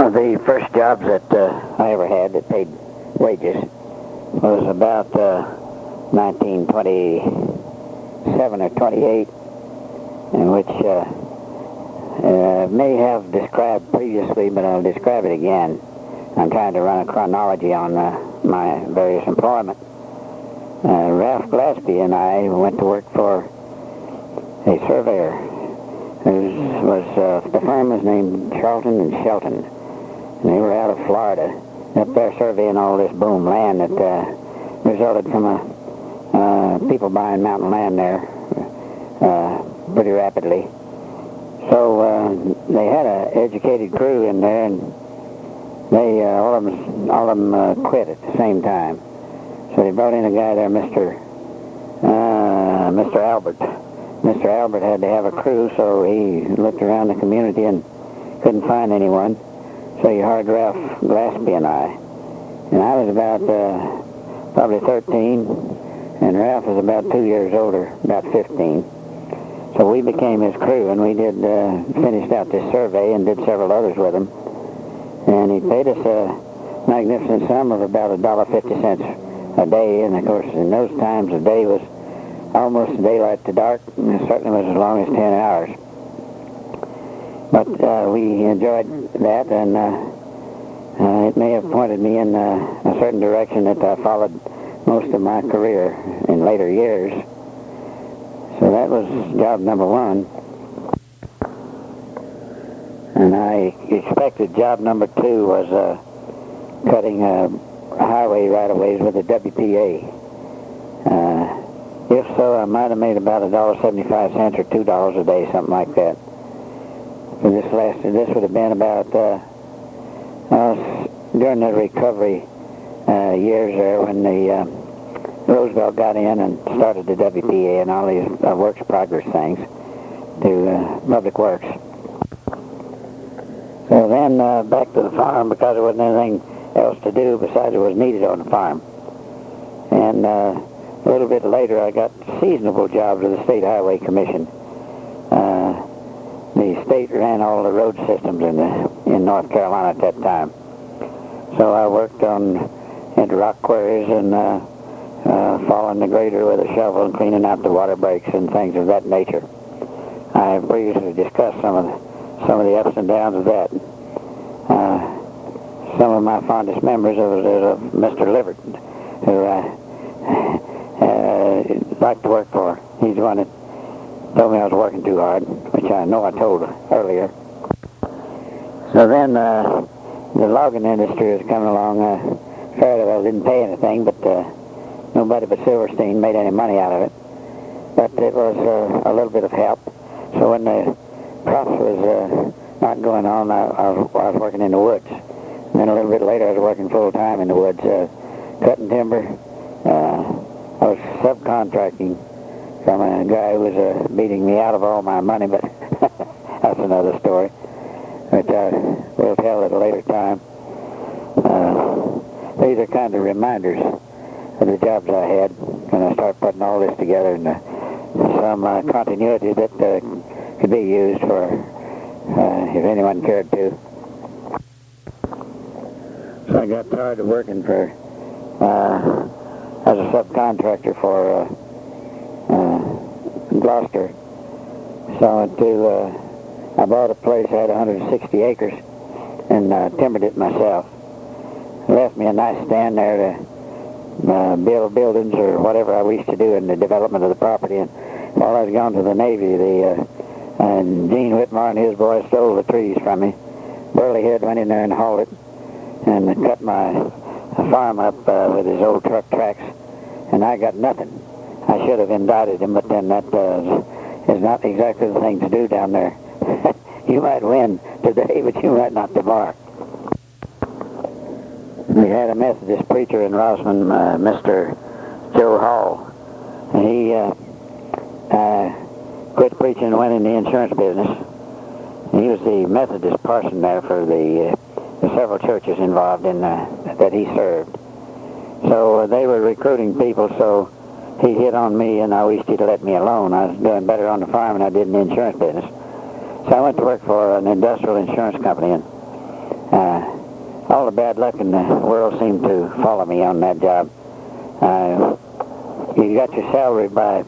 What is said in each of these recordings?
of the first jobs that I ever had that paid wages was about 1927 or 28, in which may have described previously, but I'll describe it again. I'm trying to run a chronology on my various employment. Ralph Gillespie and I went to work for a surveyor the firm was named Charlton and Shelton, and they were out of Florida, up there surveying all this boom land that resulted from people buying mountain land there pretty rapidly. So they had an educated crew in there, and they all of them quit at the same time. So they brought in a guy there, Mr. Albert. Mr. Albert had to have a crew, so he looked around the community and couldn't find anyone. So he hired Ralph Gillespie and I. And I was about probably 13, and Ralph was about 2 years older, about 15. So we became his crew, and we finished out this survey and did several others with him. And he paid us a magnificent sum of about $1.50 a day. And of course, in those times, a day was almost daylight to dark, and it certainly was as long as 10 hours. But we enjoyed that, and it may have pointed me in a certain direction that I followed most of my career in later years. So that was job number one. And I expected job number two was cutting highway right-of-ways with the WPA. If so, I might have made about $1.75 or $2 a day, something like that. So this would have been about during the recovery years there, when the Roosevelt got in and started the WPA and all these works progress things to public works. So then back to the farm, because there wasn't anything else to do besides what was needed on the farm. And a little bit later, I got seasonable jobs with the State Highway Commission. The state ran all the road systems in North Carolina at that time. So I worked at rock quarries and following the grader with a shovel and cleaning out the water breaks and things of that nature. I have previously discussed some of the ups and downs of that. Some of my fondest memories of Mr. Livert, who I liked to work for. He's the one that told me I was working too hard, which I know I told earlier. So then the logging industry was coming along fairly well. Didn't pay anything, but nobody but Silverstein made any money out of it. But it was a little bit of help. So when the crops was not going on, I was working in the woods. And then a little bit later, I was working full-time in the woods, cutting timber. I was subcontracting from a guy who was beating me out of all my money, but that's another story, which I will tell at a later time. These are kind of reminders of the jobs I had when I started putting all this together, and some continuity that could be used for if anyone cared to. So I got tired of working for as a subcontractor for Gloucester. So I bought a place that had 160 acres and timbered it myself. It left me a nice stand there to build buildings or whatever I wished to do in the development of the property. And while I was gone to the Navy, Gene Whitmore and his boys stole the trees from me. Burley Head went in there and hauled it and cut my farm up with his old truck tracks, and I got nothing. I should have indicted him, but then that is not exactly the thing to do down there. You might win today, but you might not tomorrow. We had a Methodist preacher in Rossman, Mr. Joe Hall, and he quit preaching and went in the insurance business. And he was the Methodist parson there for the several churches involved in that he served. So they were recruiting people, so he hit on me, and I wished he'd let me alone. I was doing better on the farm than I did in the insurance business. So I went to work for an industrial insurance company, and All the bad luck in the world seemed to follow me on that job. You got your salary by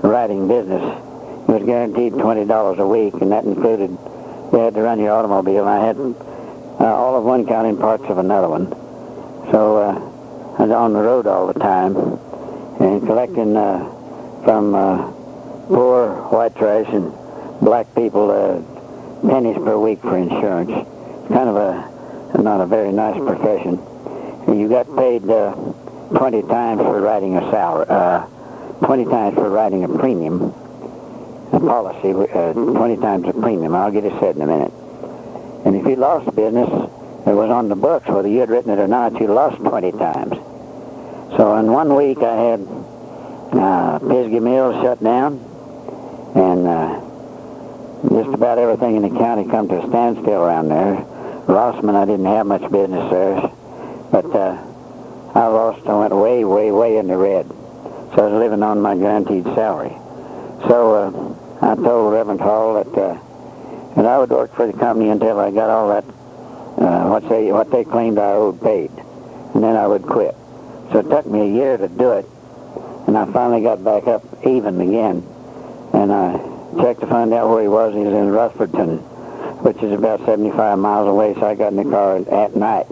writing business. It was guaranteed $20 a week, and that included you had to run your automobile. And I had all of one county and parts of another one. So I was on the road all the time and collecting from poor white trash and black people pennies per week for insurance. Kind of not a very nice profession. You got paid 20 times for writing a salary, 20 times for writing a premium, a policy, 20 times a premium. I'll get it said in a minute. And if you lost business, it was on the books, whether you had written it or not, you lost 20 times. So in 1 week I had Pisgah Mills shut down, and just about everything in the county come to a standstill around there. Rossman, I didn't have much business there, but I lost. I went way, way, way in the red. So I was living on my guaranteed salary. So I told Reverend Hall that I would work for the company until I got all that what they claimed I owed paid, and then I would quit. So it took me a year to do it, and I finally got back up even again. And I checked to find out where he was. He was in Rutherfordton, which is about 75 miles away. So I got in the car at night,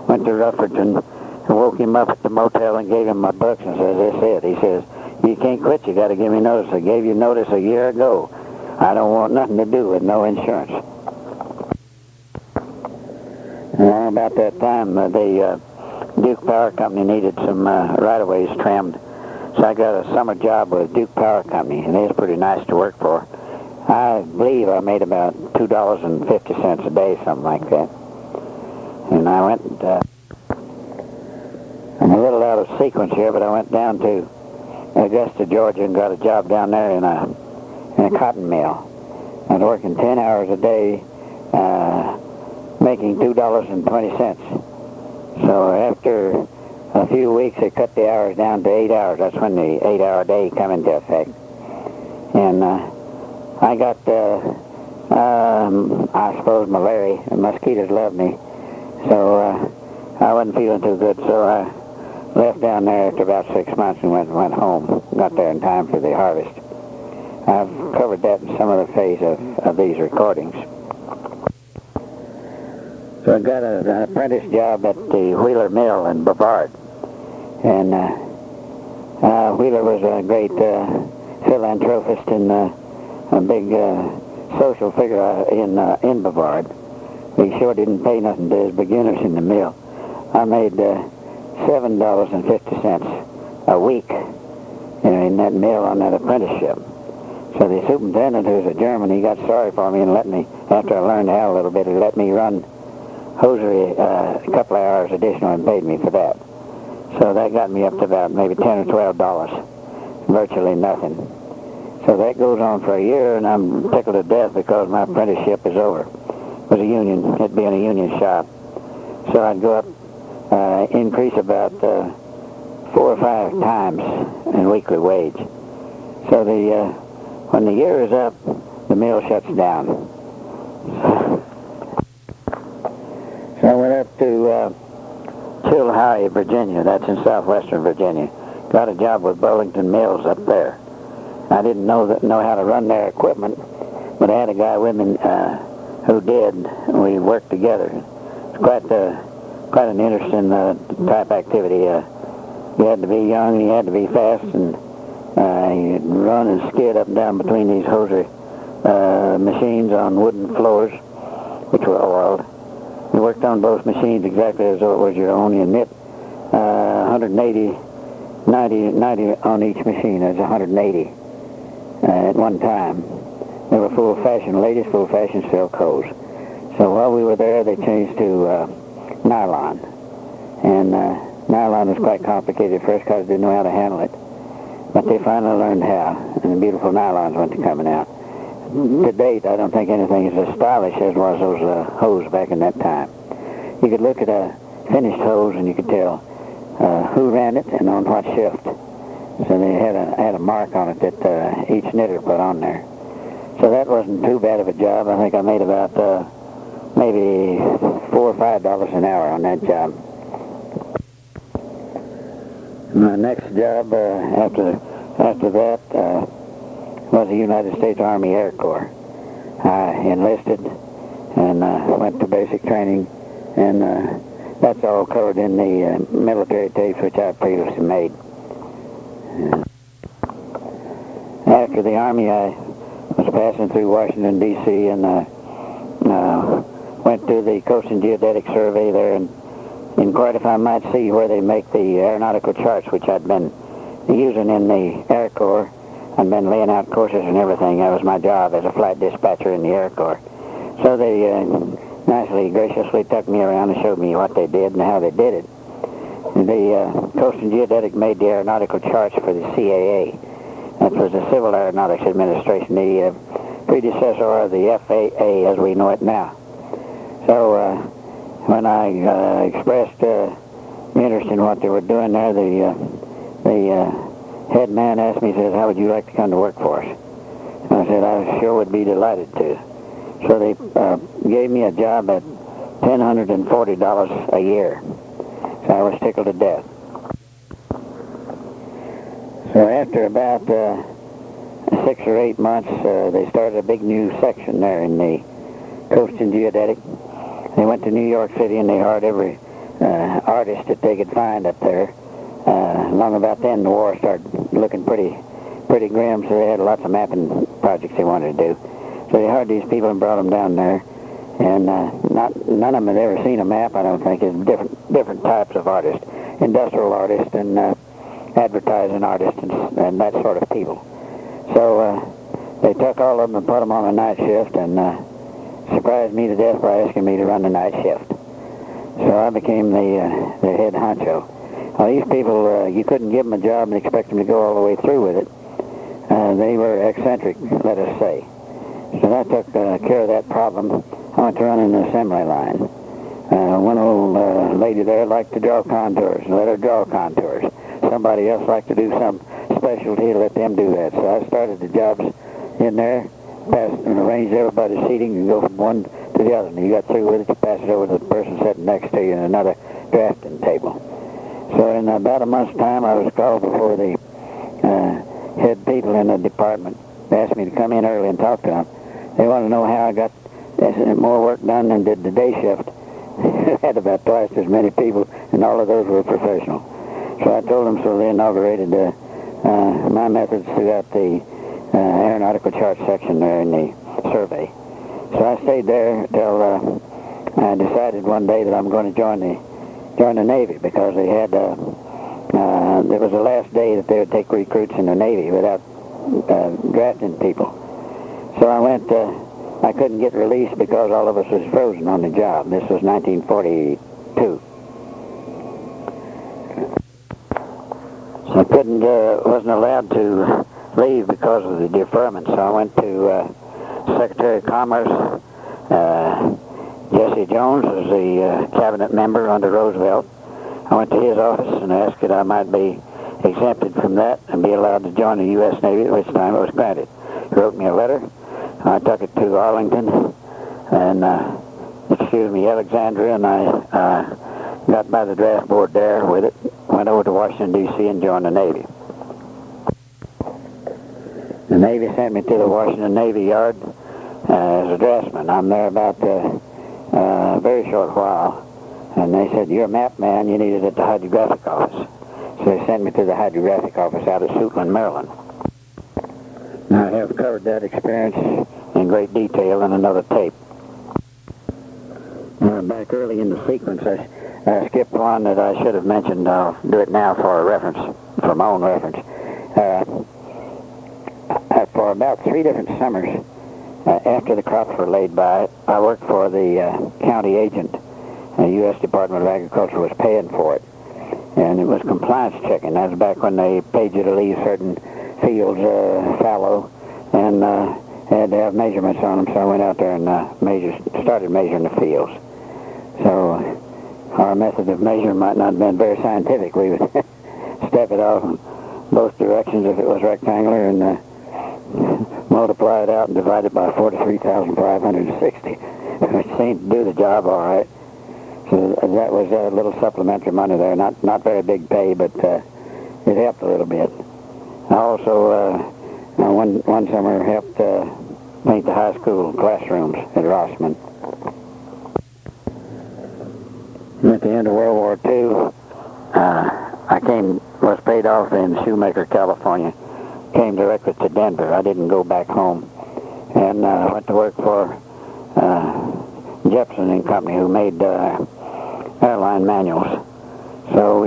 went to Rutherfordton, and woke him up at the motel and gave him my books and says, "That's it." He says, "You can't quit. You got to give me notice. I gave you notice a year ago. I don't want nothing to do with no insurance." About that time, the Duke Power Company needed some right-of-ways trimmed. So I got a summer job with Duke Power Company, and it was pretty nice to work for. I believe I made about $2.50 a day, something like that. And I went, I'm a little out of sequence here, but I went down to Augusta, Georgia, and got a job down there in a cotton mill. I was working 10 hours a day, making $2.20. So after a few weeks, they cut the hours down to 8 hours. That's when the 8-hour day come into effect. And I got, I suppose, malaria. The mosquitoes loved me. So I wasn't feeling too good. So I left down there after about 6 months and went home. Got there in time for the harvest. I've covered that in some of the phase of these recordings. So I got an apprentice job at the Wheeler Mill in Brevard. And Wheeler was a great philanthropist and a big social figure in Brevard. He sure didn't pay nothing to his beginners in the mill. I made $7.50 a week in that mill on that apprenticeship. So the superintendent, who's a German, he got sorry for me and let me, after I learned how a little bit, he let me run hosiery a couple of hours additional and paid me for that. So that got me up to about maybe $10 or $12, virtually nothing. So that goes on for a year, and I'm tickled to death because my apprenticeship is over. It was a union, it being a union shop. So I'd go up, increase about 4 or 5 times in weekly wage. So when the year is up, the mill shuts down. So I went up to Chilhowee, Virginia. That's in southwestern Virginia. Got a job with Burlington Mills up there. I didn't know how to run their equipment, but I had a guy with me who did. We worked together. It's quite an interesting type activity. You had to be young, you had to be fast, and you'd run and skid up and down between these hosiery machines on wooden floors, which were oiled. You worked on both machines exactly as though it was your own. You knit 180, 90 on each machine. That's 180 at one time. They were full-fashion, ladies full-fashion silk hose. So while we were there, they changed to nylon. And nylon was quite complicated at first because they didn't know how to handle it. But they finally learned how, and the beautiful nylons went to coming out. To date, I don't think anything is as stylish as was those hose back in that time. You could look at a finished hose and you could tell who ran it and on what shift. So they had a mark on it that each knitter put on there. So that wasn't too bad of a job. I think I made about maybe $4 or $5 an hour on that job. My next job after that was the United States Army Air Corps. I enlisted and went to basic training, and that's all covered in the military tapes which I previously made. After the Army, I was passing through Washington, D.C., and went to the Coast and Geodetic Survey there and inquired if I might see where they make the aeronautical charts, which I'd been using in the Air Corps. I'd been laying out courses and everything. That was my job as a flight dispatcher in the Air Corps. So they nicely, graciously took me around and showed me what they did and how they did it. The Coast and Geodetic made the aeronautical charts for the CAA. That was the Civil Aeronautics Administration, the predecessor of the FAA as we know it now. So when I expressed interest in what they were doing there, the head man asked me, he says, how would you like to come to work for us? And I said, I sure would be delighted to. So they gave me a job at $1,040 a year. So I was tickled to death. So after about 6 or 8 months, they started a big new section there in the Coast and Geodetic. They went to New York City and they hired every artist that they could find up there. Long about then, the war started looking pretty grim, so they had lots of mapping projects they wanted to do. So they hired these people and brought them down there, and none of them had ever seen a map, I don't think. It's different types of artists, industrial artists and advertising artists and that sort of people. So they took all of them and put them on a night shift and surprised me to death by asking me to run the night shift. So I became the head honcho. Well, these people, you couldn't give them a job and expect them to go all the way through with it. They were eccentric, let us say. So that took care of that problem. I went to run an assembly line. One old lady there liked to draw contours. Let her draw contours. Somebody else liked to do some specialty, let them do that. So I started the jobs in there, passed and arranged everybody's seating and go from one to the other. And you got through with it, you pass it over to the person sitting next to you in another drafting table. So in about a month's time, I was called before the head people in the department. They asked me to come in early and talk to them. They wanted to know how I got more work done than did the day shift. I had about twice as many people, and all of those were professional. So I told them, so they inaugurated my methods throughout the aeronautical chart section there in the survey. So I stayed there till I decided one day that I'm going to join the Navy, because they had there was the last day that they would take recruits in the Navy without drafting people. So I went. I couldn't get released because all of us was frozen on the job. This was 1942. So I wasn't allowed to leave because of the deferment. So I went to Secretary of Commerce. Jesse Jones was the cabinet member under Roosevelt. I went to his office and asked that I might be exempted from that and be allowed to join the U.S. Navy, at which time it was granted. He wrote me a letter. I took it to Arlington and, Alexandria, and I got by the draft board there with it, went over to Washington, D.C. and joined the Navy. The Navy sent me to the Washington Navy Yard as a draftsman. I'm there about a very short while, and they said, you're a map man, you need it at the hydrographic office. So they sent me to the hydrographic office out of Suitland, Maryland. Now, I have covered that experience in great detail in another tape. Back early in the sequence, I skipped one that I should have mentioned. I'll do it now for a reference, for my own reference. For about 3 different summers, after the crops were laid by, I worked for the county agent. The U.S. Department of Agriculture was paying for it. And it was compliance checking. That was back when they paid you to leave certain fields fallow and had to have measurements on them. So I went out there and started measuring the fields. So our method of measuring might not have been very scientific. We would step it off both directions if it was rectangular and multiply it out and divide it by 43,560, which seemed to do the job all right. So that was a little supplementary money there. Not very big pay, but it helped a little bit. I also one summer helped paint the high school classrooms at Rossman. At the end of World War II, I was paid off in Shoemaker, California. Came directly to Denver. I didn't go back home, and went to work for Jepson and Company, who made airline manuals. So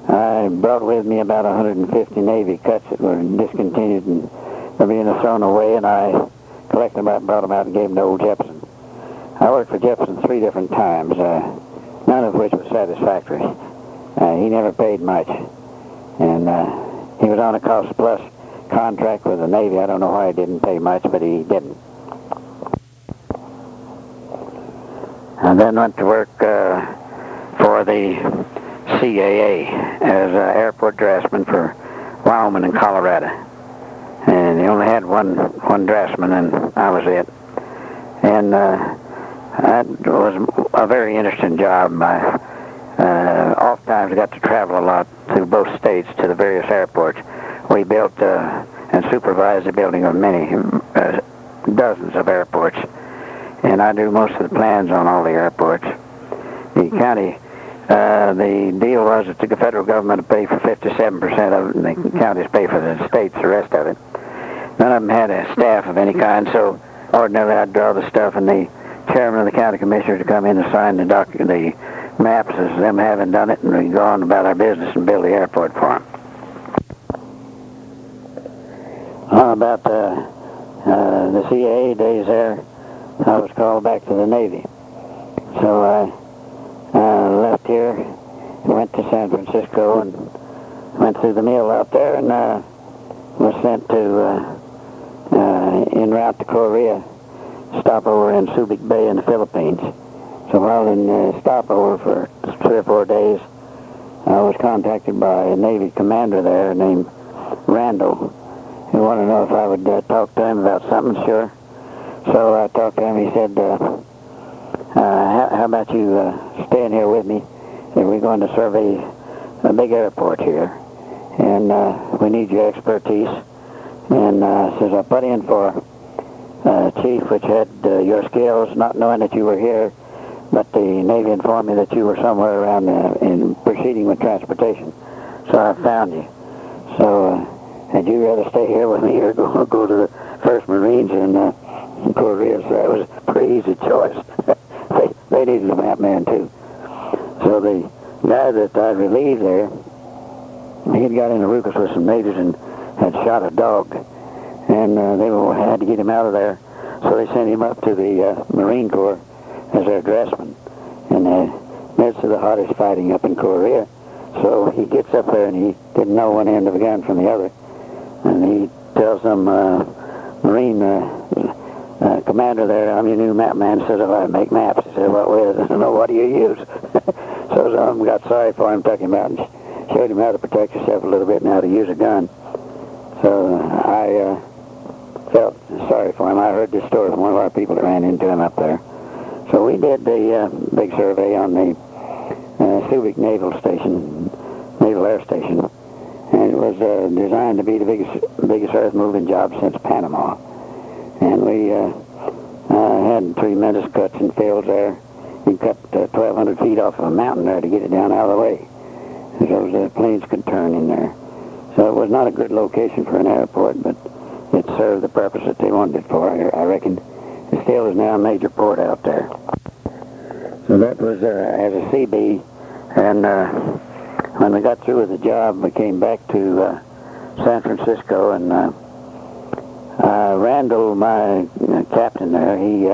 I brought with me about 150 Navy cuts that were discontinued and were being thrown away, and I collected them out, brought them out, and gave them to old Jepson. I worked for Jepson 3 different times, none of which was satisfactory. He never paid much, and he was on a cost-plus contract with the Navy. I don't know why he didn't pay much, but he didn't. I then went to work for the CAA as an airport draftsman for Wyoming and Colorado. And they only had one draftsman, and I was it. And that was a very interesting job. Oftentimes I got to travel a lot through both states to the various airports. We built and supervised the building of many, dozens of airports. And I do most of the plans on all the airports. The county, the deal was that the federal government would pay for 57% of it, and the counties pay for the states the rest of it. None of them had a staff of any kind, so ordinarily I'd draw the stuff, and the chairman of the county commissioners would come in and sign the maps as them having done it, and we'd go on about our business and build the airport for them. About the CAA days there, I was called back to the Navy. So I left here, went to San Francisco, and went through the mill out there, and was sent to en route to Korea, stopover in Subic Bay in the Philippines. So while in stopover for 3 or 4 days, I was contacted by a Navy commander there named Randall. He wanted to know if I would talk to him about something. Sure. So I talked to him. He said, how about you staying here with me? And we're going to survey a big airport here, and we need your expertise. And says, I put in for chief, which had your skills, not knowing that you were here, but the Navy informed me that you were somewhere around in proceeding with transportation. So I found you. So had you rather stay here with me or go to the 1st Marines in Korea? So that was a pretty easy choice. they needed a map man too. So the guy that I relieved there, he had got in a ruckus with some natives and had shot a dog, and they had to get him out of there. So they sent him up to the Marine Corps as their dressman, in the midst of the hottest fighting up in Korea. So he gets up there and he didn't know one end of the gun from the other, and he tells them, Marine commander there, I'm your new map man. Says, if I make maps. He said, what with? I don't know, what do you use? So some of them got sorry for him, took him out and showed him how to protect yourself a little bit and how to use a gun. So I felt sorry for him. I heard this story from one of our people that ran into him up there. So we did the big survey on the Subic Naval Air Station, and it was designed to be the biggest earth-moving job since Panama. And we had tremendous cuts and fills there. We cut 1,200 feet off of a mountain there to get it down out of the way, so the planes could turn in there. So it was not a good location for an airport, but it served the purpose that they wanted it for, I reckon. It still is now a major port out there. So that was as a CB, and when we got through with the job, we came back to San Francisco, and Randall, my captain there, he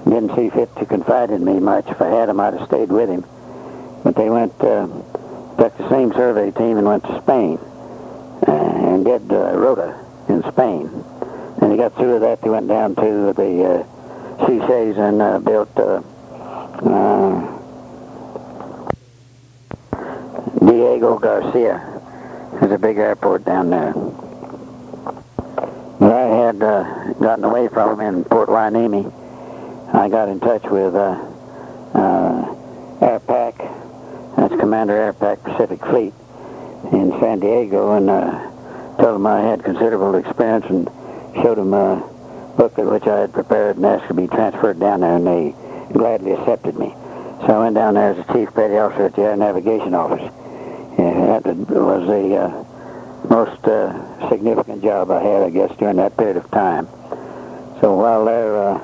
didn't see fit to confide in me much. If I had him, I'd have stayed with him. But they went, took the same survey team and went to Spain and did Rota in Spain. And he got through with that. They went down to the Seychelles and built Diego Garcia. There's a big airport down there. But I had gotten away from him in Port Hueneme. I got in touch with Commander Airpac Pacific Fleet in San Diego, and told them I had considerable experience and showed them a booklet which I had prepared and asked to be transferred down there, and they gladly accepted me. So I went down there as a Chief Petty Officer at the Air Navigation Office. And that was the most significant job I had, I guess, during that period of time. So while there,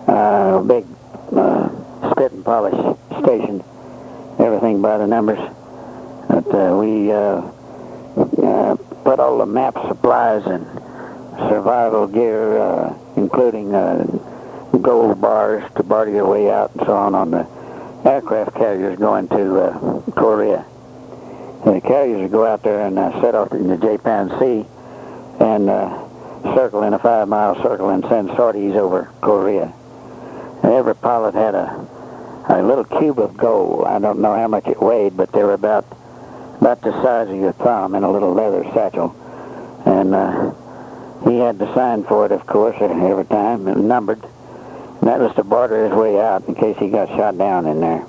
a big spit and polish station, everything by the numbers, that we put all the map supplies and survival gear, including gold bars to barter your way out and so on the aircraft carriers going to Korea. The carriers would go out there and set off in the Japan Sea and circle in a 5-mile circle and send sorties over Korea. And every pilot had a little cube of gold. I don't know how much it weighed, but they were about the size of your thumb in a little leather satchel. And he had to sign for it, of course, every time, and numbered. And that was to barter his way out in case he got shot down in there.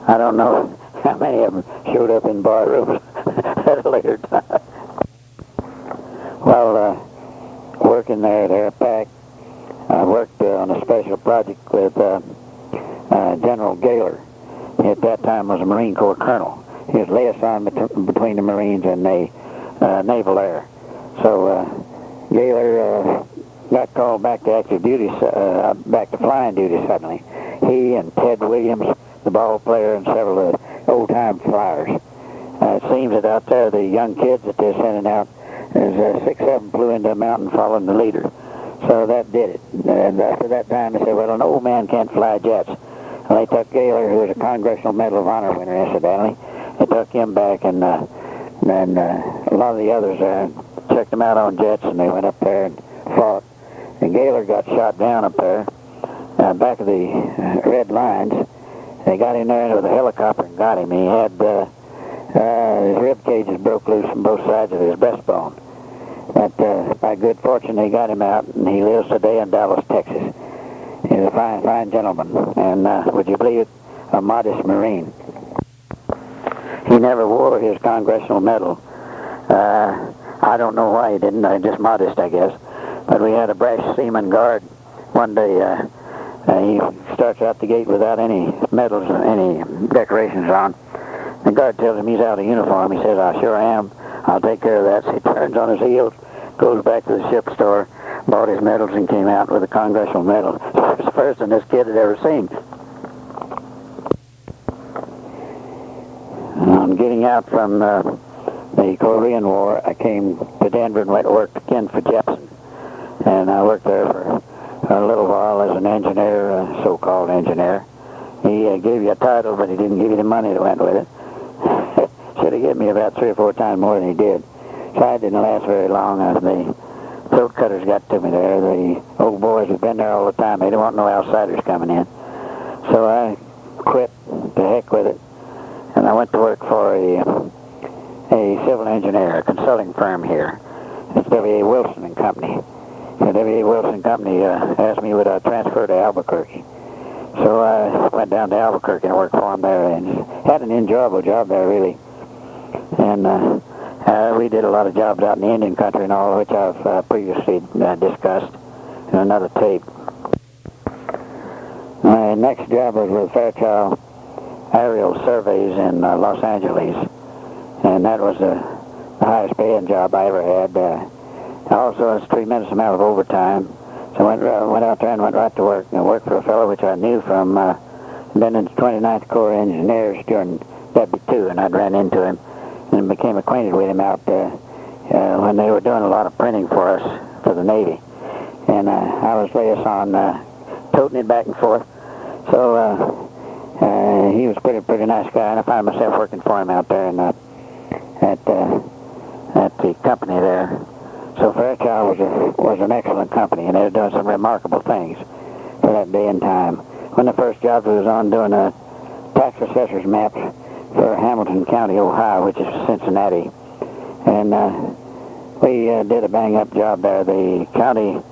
I don't know how many of them showed up in bar rooms at a later time. While working there at Airpac, I worked on a special project with General Gaylor. He at that time was a Marine Corps colonel. He was liaison between the Marines and the Naval Air. So Gaylor got called back to active duty, back to flying duty suddenly. He and Ted Williams, the ball player, and several of the old-time flyers. It seems that out there, the young kids that they're sending out, there's 6 of them flew into a mountain following the leader. So that did it. And after that time, they said, well, an old man can't fly jets. And they took Gaylor, who was a Congressional Medal of Honor winner, incidentally. They took him back, and then a lot of the others checked them out on jets, and they went up there and fought. And Gaylor got shot down up there, back of the Red Lines. They got in there with a helicopter and got him. He had his rib cages broke loose from both sides of his breastbone. But by good fortune, they got him out, and he lives today in Dallas, Texas. He's a fine, fine gentleman, and would you believe it, a modest Marine. He never wore his Congressional Medal. I don't know why he didn't. Just modest, I guess. But we had a brash seaman guard one day. He starts out the gate without any medals or any decorations on. The guard tells him he's out of uniform. He says, I sure am. I'll take care of that. So he turns on his heels, goes back to the ship store, bought his medals, and came out with a Congressional Medal. It was the first one this kid had ever seen. On getting out from the Korean War, I came to Denver and went to work again for Jepson. And I worked there for a little while as an engineer, a so-called engineer. He gave you a title, but he didn't give you the money that went with it. Should have given me about 3 or 4 times more than he did. So I didn't last very long. The throat cutters got to me there. The old boys have been there all the time. They don't want no outsiders coming in. So I quit, to heck with it. And I went to work for a civil engineer, a consulting firm here. It's W.A. Wilson and Company. The W.A. Wilson Company asked me would I transfer to Albuquerque. So I went down to Albuquerque and worked for them there, and had an enjoyable job there, really. And we did a lot of jobs out in the Indian country and all, which I've previously discussed in another tape. My next job was with Fairchild Aerial Surveys in Los Angeles, and that was the highest paying job I ever had. Also, it's a tremendous amount of overtime. So I went out there and went right to work. And I worked for a fellow which I knew from been in the 29th Corps Engineers during W2, and I'd ran into him and became acquainted with him out there when they were doing a lot of printing for us for the Navy. And I was liaison, toting it back and forth. So he was a pretty nice guy, and I found myself working for him out there at the company there. So Fairchild was an excellent company, and they were doing some remarkable things for that day and time. One of the first jobs was on doing a tax assessor's maps for Hamilton County, Ohio, which is Cincinnati. And we did a bang-up job there. The county's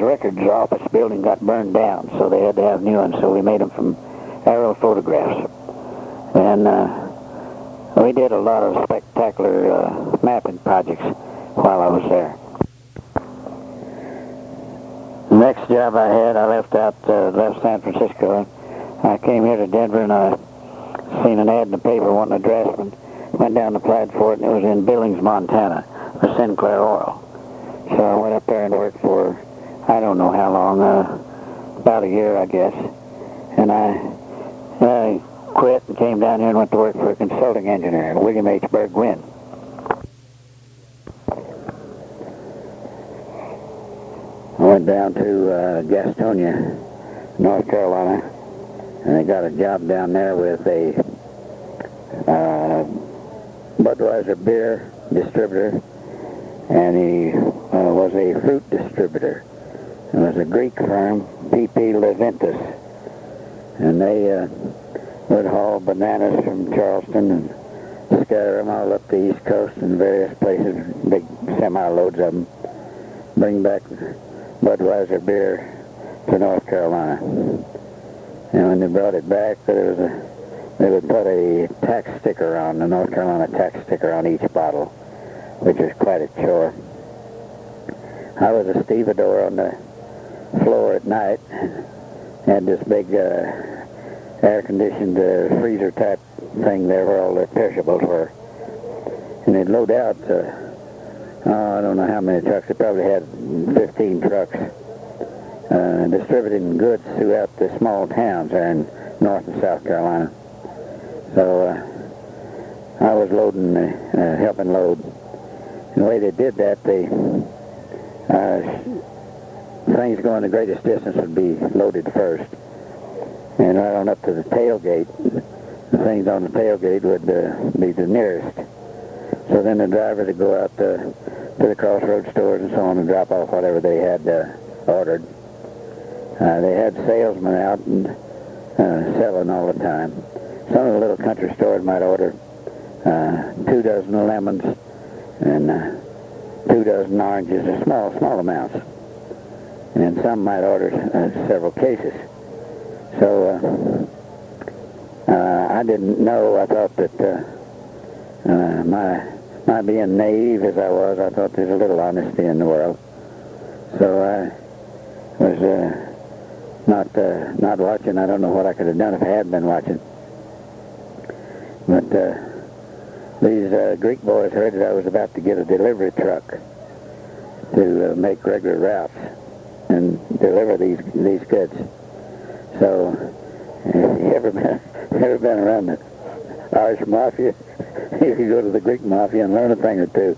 records office building got burned down, so they had to have new ones, so we made them from aerial photographs. And we did a lot of spectacular mapping projects while I was there. The next job I had, I left San Francisco. I came here to Denver, and I seen an ad in the paper wanting a draftsman. Went down and applied for it, and it was in Billings, Montana, for Sinclair Oil. So I went up there and worked for, I don't know how long, about a year, I guess. And I quit and came down here and went to work for a consulting engineer, William H. Berg-Winn. I went down to Gastonia, North Carolina, and I got a job down there with a Budweiser beer distributor, and he was a fruit distributor. It was a Greek firm, P.P. Leventis, and they would haul bananas from Charleston and scatter them all up the East Coast in various places, big semi-loads of them, bring back Budweiser beer to North Carolina. And when they brought it back, they would put a tax sticker on, the North Carolina tax sticker on each bottle, which was quite a chore. I was a stevedore on the floor at night, had this big air-conditioned freezer type thing there where all the perishables were. And they'd load out, I don't know how many trucks, they probably had 15 trucks, distributing goods throughout the small towns there in North and South Carolina. So I was loading, helping load. And the way they did that, things going the greatest distance would be loaded first. And right on up to the tailgate, the things on the tailgate would be the nearest. So then the driver would go out to the crossroads stores and so on and drop off whatever they had ordered. They had salesmen out and selling all the time. Some of the little country stores might order 2 dozen lemons and 2 dozen oranges, small amounts. And some might order several cases. So I didn't know. I thought that my being naive as I was, I thought there's a little honesty in the world. So I was not watching. I don't know what I could have done if I had been watching. But these Greek boys heard that I was about to get a delivery truck to make regular routes and deliver these goods. So, if you ever been around the Irish Mafia, you could go to the Greek Mafia and learn a thing or two.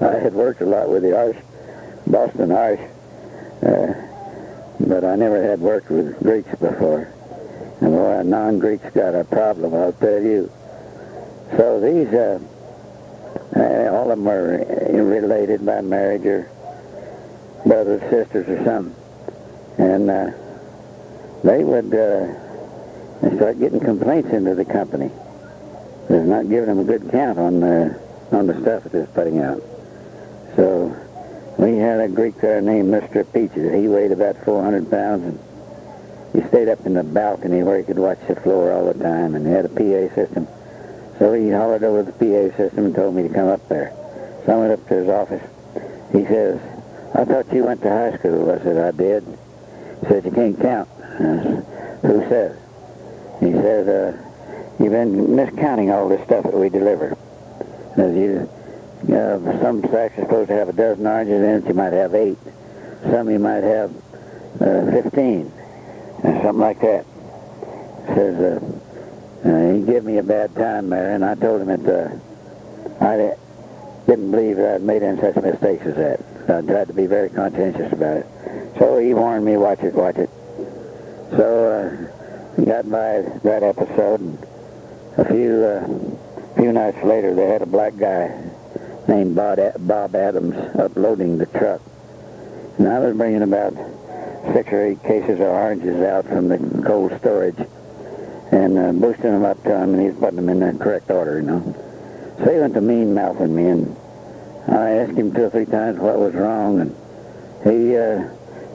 I had worked a lot with the Irish, Boston Irish, but I never had worked with Greeks before. And boy, non-Greeks got a problem, I'll tell you. So these, all of them are related by marriage or brothers, sisters, or something. And they would they start getting complaints into the company. They're not giving them a good count on the stuff that they're putting out. So we had a Greek there named Mr. Peaches. He weighed about 400 pounds, and he stayed up in the balcony where he could watch the floor all the time, and he had a PA system. So he hollered over the PA system and told me to come up there. So I went up to his office. He says, "I thought you went to high school." I said, "I did." He said, "You can't count." I said, "Who says?" He said, "You've been miscounting all this stuff that we deliver. As some sacks are supposed to have a dozen oranges in it, you might have 8. Some you might have 15, and something like that." Says, he gave me a bad time there, and I told him that I didn't believe that I'd made any such mistakes as that. I tried to be very conscientious about it. So he warned me, watch it. So got by that episode, and a few nights later, they had a black guy named Bob Adams uploading the truck. And I was bringing about 6 or 8 cases of oranges out from the cold storage and boosting them up to him, and he's putting them in the correct order, you know. So he went to mean-mouthing me, and I asked him 2 or 3 times what was wrong, and he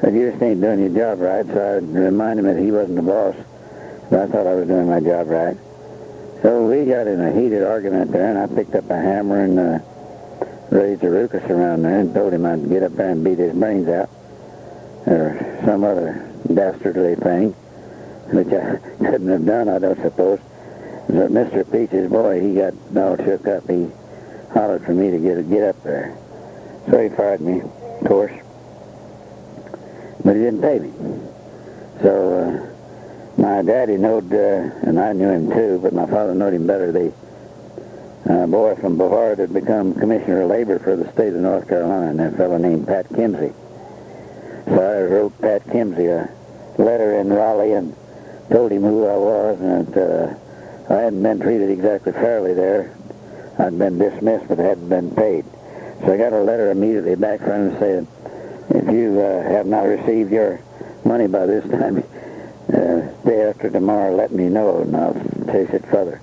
said, "You just ain't doing your job right." So I reminded him that he wasn't the boss, but I thought I was doing my job right. So we got in a heated argument there, and I picked up a hammer and raised a ruckus around there and told him I'd get up there and beat his brains out, or some other dastardly thing, which I couldn't have done, I don't suppose. But Mr. Peach's boy, he got all shook up. He hollered for me to get up there. So he fired me, of course. But he didn't pay me. So my daddy knowed, and I knew him too, but my father knowed him better. The boy from Brevard had become Commissioner of Labor for the state of North Carolina, a fellow named Pat Kimsey. So I wrote Pat Kimsey a letter in Raleigh and told him who I was, and that I hadn't been treated exactly fairly there. I'd been dismissed, but hadn't been paid. So I got a letter immediately back from him saying, if you have not received your money by this time, day after tomorrow, let me know, and I'll chase it further.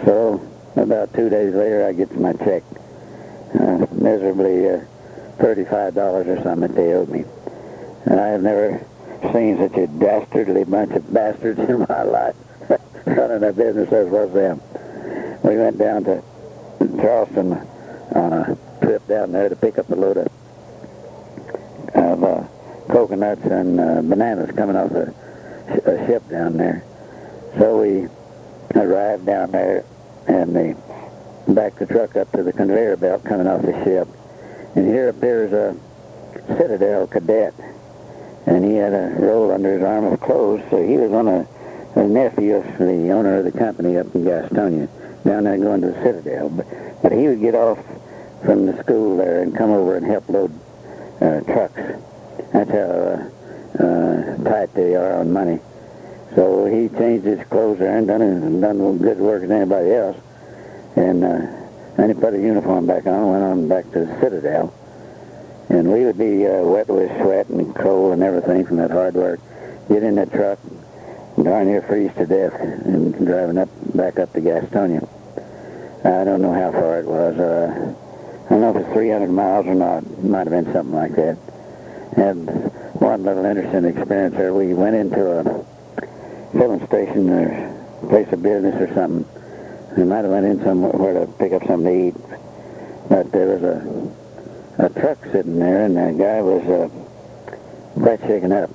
So about 2 days later, I get my check, miserably $35 or something that they owed me. And I have never seen such a dastardly bunch of bastards in my life running a business as was them. We went down to Charleston on a trip down there to pick up a load of coconuts and bananas coming off a ship down there. So we arrived down there and they backed the truck up to the conveyor belt coming off the ship. And here appears a Citadel cadet. And he had a roll under his arm of clothes, so he was a nephew of the owner of the company up in Gastonia, down there going to the Citadel. But he would get off from the school there and come over and help load trucks. That's how tight they are on money. So he changed his clothes there and done good work as anybody else. And then he put a uniform back on, went on back to the Citadel. And we would be wet with sweat and cold and everything from that hard work. Get in that truck, darn near freeze to death, and driving back up to Gastonia. I don't know how far it was. I don't know if it's 300 miles or not. It might have been something like that. Had one little interesting experience there. We went into a filling station or place of business or something. We might have went in somewhere to pick up something to eat. But there was a truck sitting there, and that guy was quite shaken up.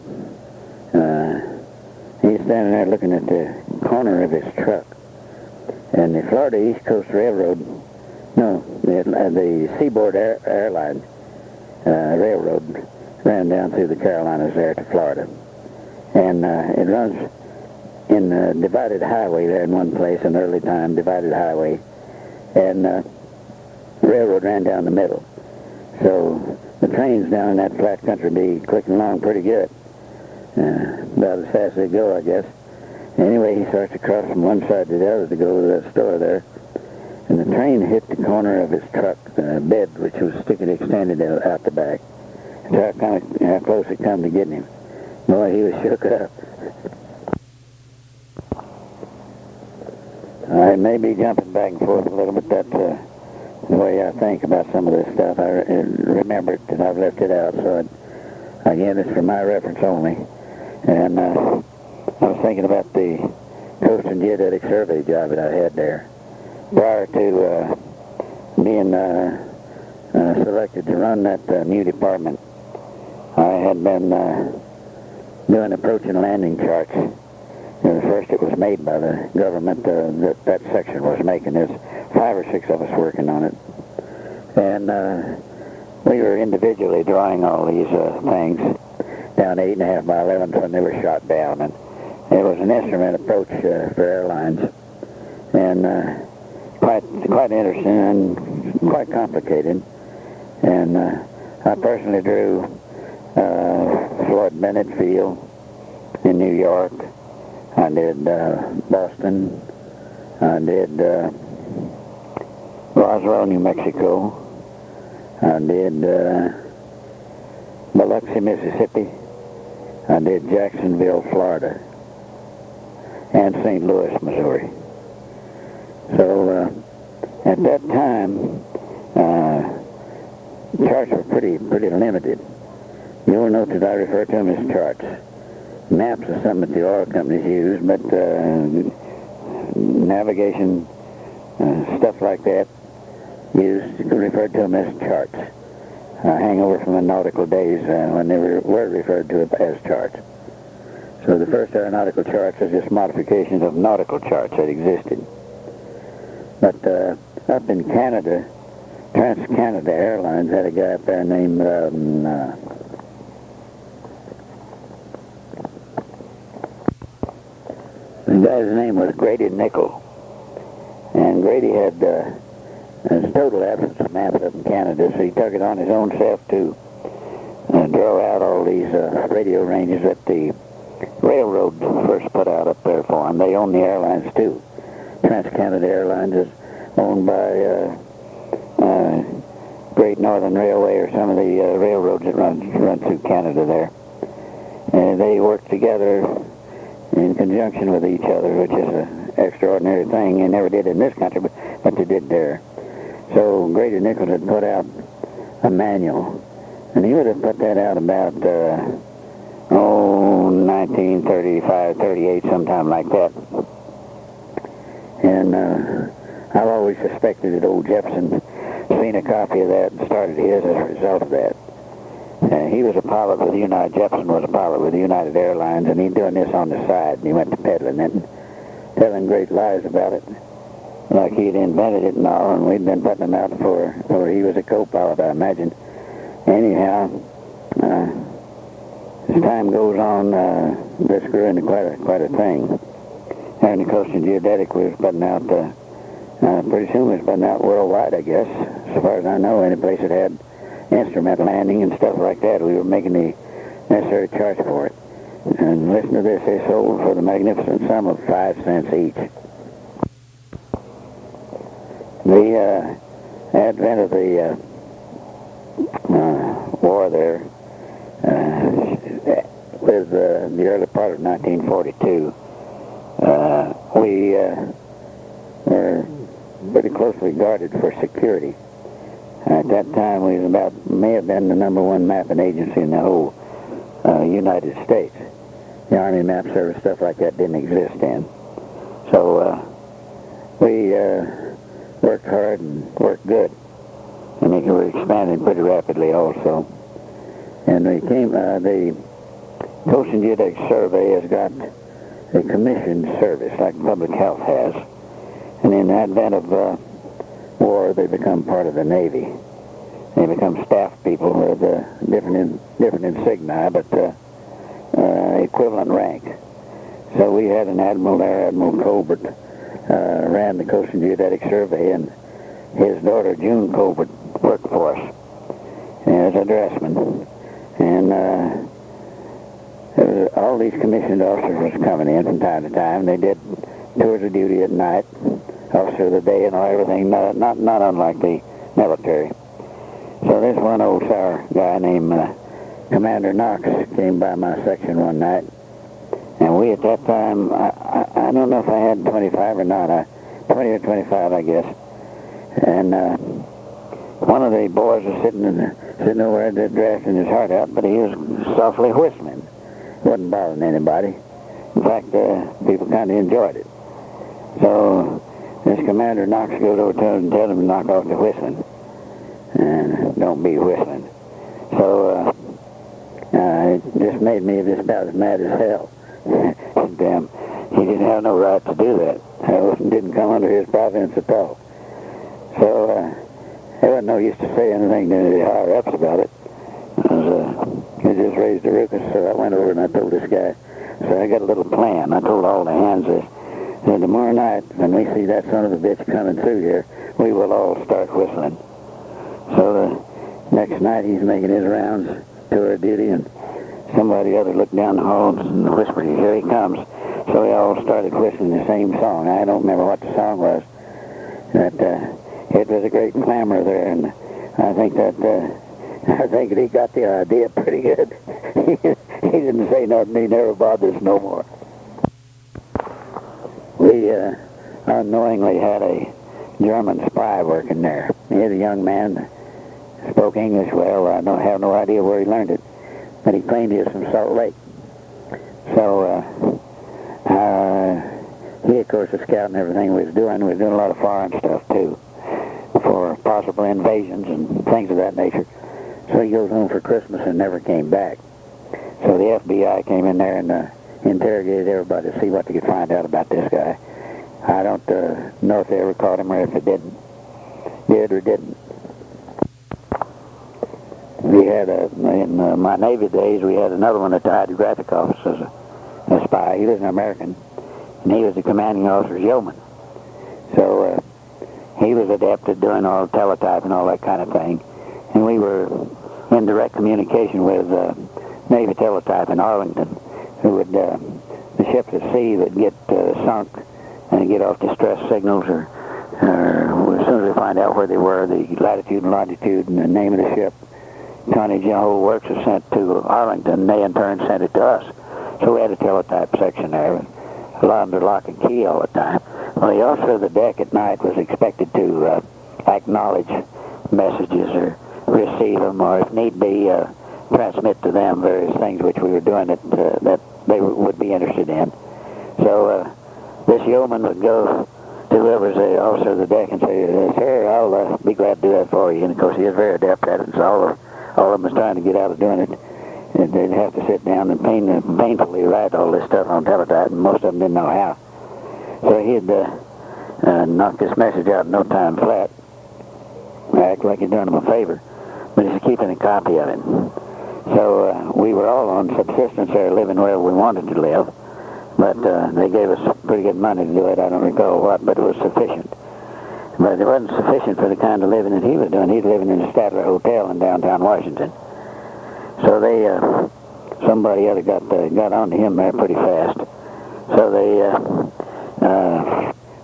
He's standing there looking at the corner of his truck. And the Florida East Coast Railroad, the Seaboard Airline Railroad ran down through the Carolinas there to Florida. And it runs in a divided highway there in one place, an early time divided highway. And railroad ran down the middle. So the trains down in that flat country be clicking along pretty good. About as fast as they go, I guess. Anyway, he starts to cross from one side to the other to go to that store there. And the train hit the corner of his truck bed, which was sticking extended out the back. So how close it come to getting him. Boy, he was shook up. I may be jumping back and forth a little bit. That's the way I think about some of this stuff. I remember it, and I've left it out. So again, it's for my reference only. And I was thinking about the Coast and Geodetic Survey job that I had there. Prior to being selected to run that new department, I had been doing approach and landing charts. First it was made by the government, that section was making. There's 5 or 6 of us working on it. And we were individually drawing all these things down 8.5 by 11 when they were shot down. And it was an instrument approach for airlines. And quite interesting and quite complicated. And I personally drew Floyd Bennett Field in New York. I did Boston. I did Roswell, New Mexico. I did Biloxi, Mississippi. I did Jacksonville, Florida. And St. Louis, Missouri. So at that time, charts were pretty limited. You'll note that I refer to them as charts. Maps are something that the oil companies use, but navigation, stuff like that, referred to them as charts. Hangover from the nautical days when they were referred to as charts. So the first aeronautical charts are just modifications of nautical charts that existed. But up in Canada, Trans-Canada Airlines had a guy up there named the guy's name was Grady Nickel. And Grady had a total absence of maps up in Canada, so he took it on his own self to draw out all these radio ranges that the railroad first put out up there for him. They own the airlines too. Trans-Canada Airlines is owned by Great Northern Railway or some of the railroads that run through Canada there. And they work together in conjunction with each other, which is an extraordinary thing. They never did in this country, but they did there. So Grady Nichols had put out a manual, and he would have put that out about 1935, 38, sometime like that. And I've always suspected that old Jefferson seen a copy of that and started his as a result of that. He was a pilot with Jefferson was a pilot with United Airlines, and he'd doing this on the side, and he went to peddling it and telling great lies about it, like he'd invented it and all, and we'd been putting them out for he was a co-pilot, I imagine. Anyhow, as time goes on, this grew into quite a thing. And the Coast and Geodetic was putting out, pretty soon was putting out worldwide, I guess. As far as I know, any place that had instrument landing and stuff like that, we were making the necessary charts for it. And listen to this, they sold for the magnificent sum of 5 cents each. The advent of the war there, with the early part of 1942, we were pretty closely guarded for security. At that time, we may have been the #1 mapping agency in the whole United States. The Army Map Service, stuff like that, didn't exist then. So we worked hard and worked good. And we were expanding pretty rapidly also. And we came, the Coast and Geodetic Survey has got a commissioned service like public health has. And in the advent of war, they become part of the Navy. They become staff people with different insignia, but equivalent rank. So we had an admiral there, Admiral Colbert, ran the Coast and Geodetic Survey, and his daughter June Colbert worked for us as a dressman. And all these commissioned officers was coming in from time to time. They did tours of duty at night, officer of the day and all everything, not unlike the military. So this one old sour guy named Commander Knox came by my section one night, and we at that time, I don't know if I had 25 or not, 20 or 25 I guess, and one of the boys was sitting over there dressing his heart out, but he was softly whistling. Wasn't bothering anybody. In fact, people kind of enjoyed it. So this Commander Knox goes over to him and tells him to knock off the whistling. And don't be whistling. So it just made me just about as mad as hell. Damn, he didn't have no right to do that. It didn't come under his province at all. So there wasn't no use to say anything to the higher-ups about it. It just raised the ruckus, so I went over and I told this guy, so I got a little plan. I told all the hands that tomorrow night, when we see that son of a bitch coming through here, we will all start whistling. So the next night he's making his rounds, tour of duty, and somebody other looked down the hall and whispered, here he comes. So we all started whistling the same song. I don't remember what the song was. But it was a great clamor there, and I think that he got the idea pretty good. He didn't say nothing. He never bothered us no more. We unknowingly had a German spy working there. He was a young man, spoke English well. I don't have no idea where he learned it, but he claimed he was from Salt Lake. So he, of course, was scouting everything we was doing. We was doing a lot of foreign stuff, too, for possible invasions and things of that nature. So he goes home for Christmas and never came back. So the FBI came in there and interrogated everybody to see what they could find out about this guy. I don't know if they ever caught him or if it did or didn't. We had, in my Navy days, we had another one at the hydrographic office as a spy. He was an American, and he was the commanding officer's yeoman. So he was adept at doing all teletype and all that kind of thing. And we were in direct communication with Navy teletype in Arlington, who would, the ships at sea would get sunk and get off distress signals, or as soon as we find out where they were, the latitude and longitude and the name of the ship, tonnage, and the whole works was sent to Arlington. They in turn sent it to us. So we had a teletype section there, a lot under lock and key all the time. Well, the officer of the deck at night was expected to acknowledge messages or receive them, or if need be, transmit to them various things which we were doing that they would be interested in. So this yeoman would go to whoever's the officer of the deck and say, "Sir, I'll be glad to do that for you." And of course, he was very adept at it, and so all of them was trying to get out of doing it. And they'd have to sit down and painfully write all this stuff on teletype, and most of them didn't know how. So he'd knock this message out in no time flat, act like he'd done him a favor, but he's keeping a copy of it. So we were all on subsistence there, living wherever we wanted to live, but they gave us pretty good money to do it. I don't recall what, but it was sufficient. But it wasn't sufficient for the kind of living that he was doing. He was living in the Statler Hotel in downtown Washington. So they, somebody other got onto him there pretty fast. So they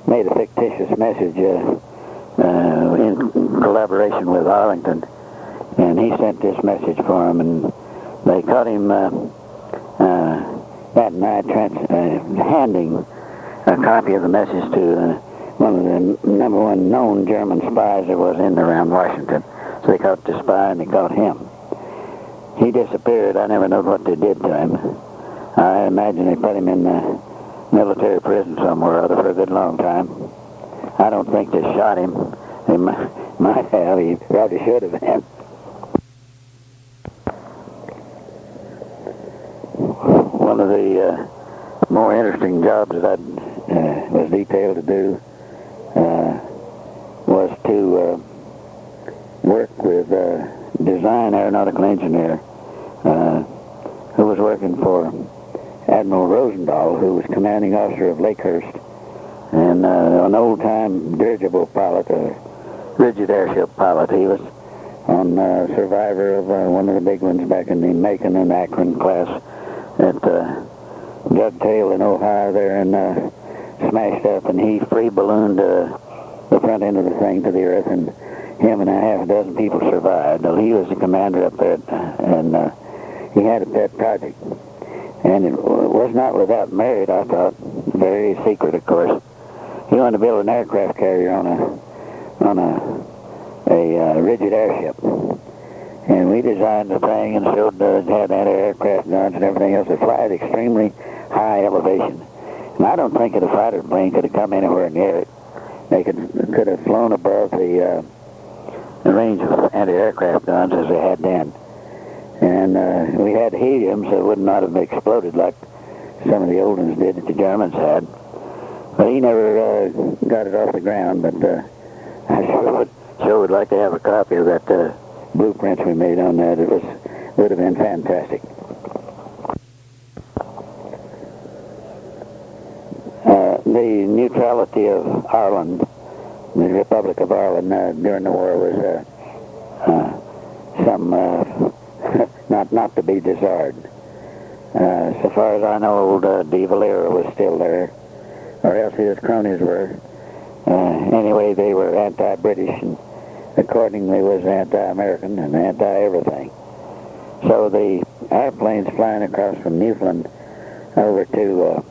made a fictitious message in collaboration with Arlington, and he sent this message for him, and they caught him that night handing a copy of the message to one of the number one known German spies there was in and around Washington. So they caught the spy and they caught him. He disappeared. I never know what they did to him. I imagine they put him in military prison somewhere or other for a good long time. I don't think they shot him. They might have. He probably should have been. One of the more interesting jobs that I was detailed to do was to work with design aeronautical engineer who was working for Admiral Rosendahl, who was commanding officer of Lakehurst, and an old-time dirigible pilot, a rigid airship pilot. He was on survivor of one of the big ones back in the Macon and Akron class at Dugtail in Ohio there, and smashed up, and he free ballooned the front end of the thing to the earth, and him and a half a dozen people survived. Well, he was the commander up there, and he had a pet project. And it was not without merit, I thought. Very secret, of course. He wanted to build an aircraft carrier on a rigid airship. And we designed the thing and showed it had anti-aircraft guns and everything else. It fly at extremely high elevation. And I don't think that a fighter plane could have come anywhere near it. They could have flown above the range of anti-aircraft guns as they had then. And we had helium, so it would not have exploded like some of the old ones did that the Germans had. But he never got it off the ground, but I sure would like to have a copy of that blueprints we made on that. It would have been fantastic. The neutrality of Ireland, the Republic of Ireland during the war was not to be desired. So far as I know, old De Valera was still there, or else his cronies were. Anyway, they were anti-British, and accordingly was anti-American and anti-everything. So the airplanes flying across from Newfoundland over to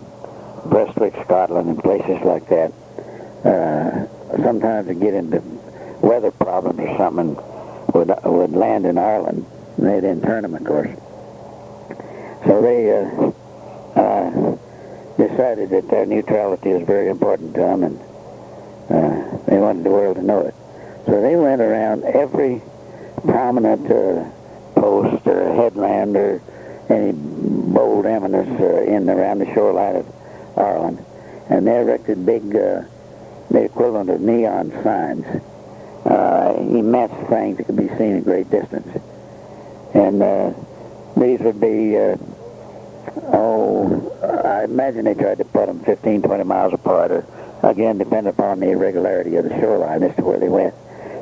Prestwick, Scotland, and places like that, sometimes they get into weather problems or something, would land in Ireland. They didn't turn them, of course. So they decided that their neutrality was very important to them, and they wanted the world to know it. So they went around every prominent post or headland or any bold eminence around the shoreline of Ireland, and they erected big, the equivalent of neon signs, immense things that could be seen at great distance. And these would be, I imagine they tried to put them 15, 20 miles apart, or again, depending upon the irregularity of the shoreline as to where they went.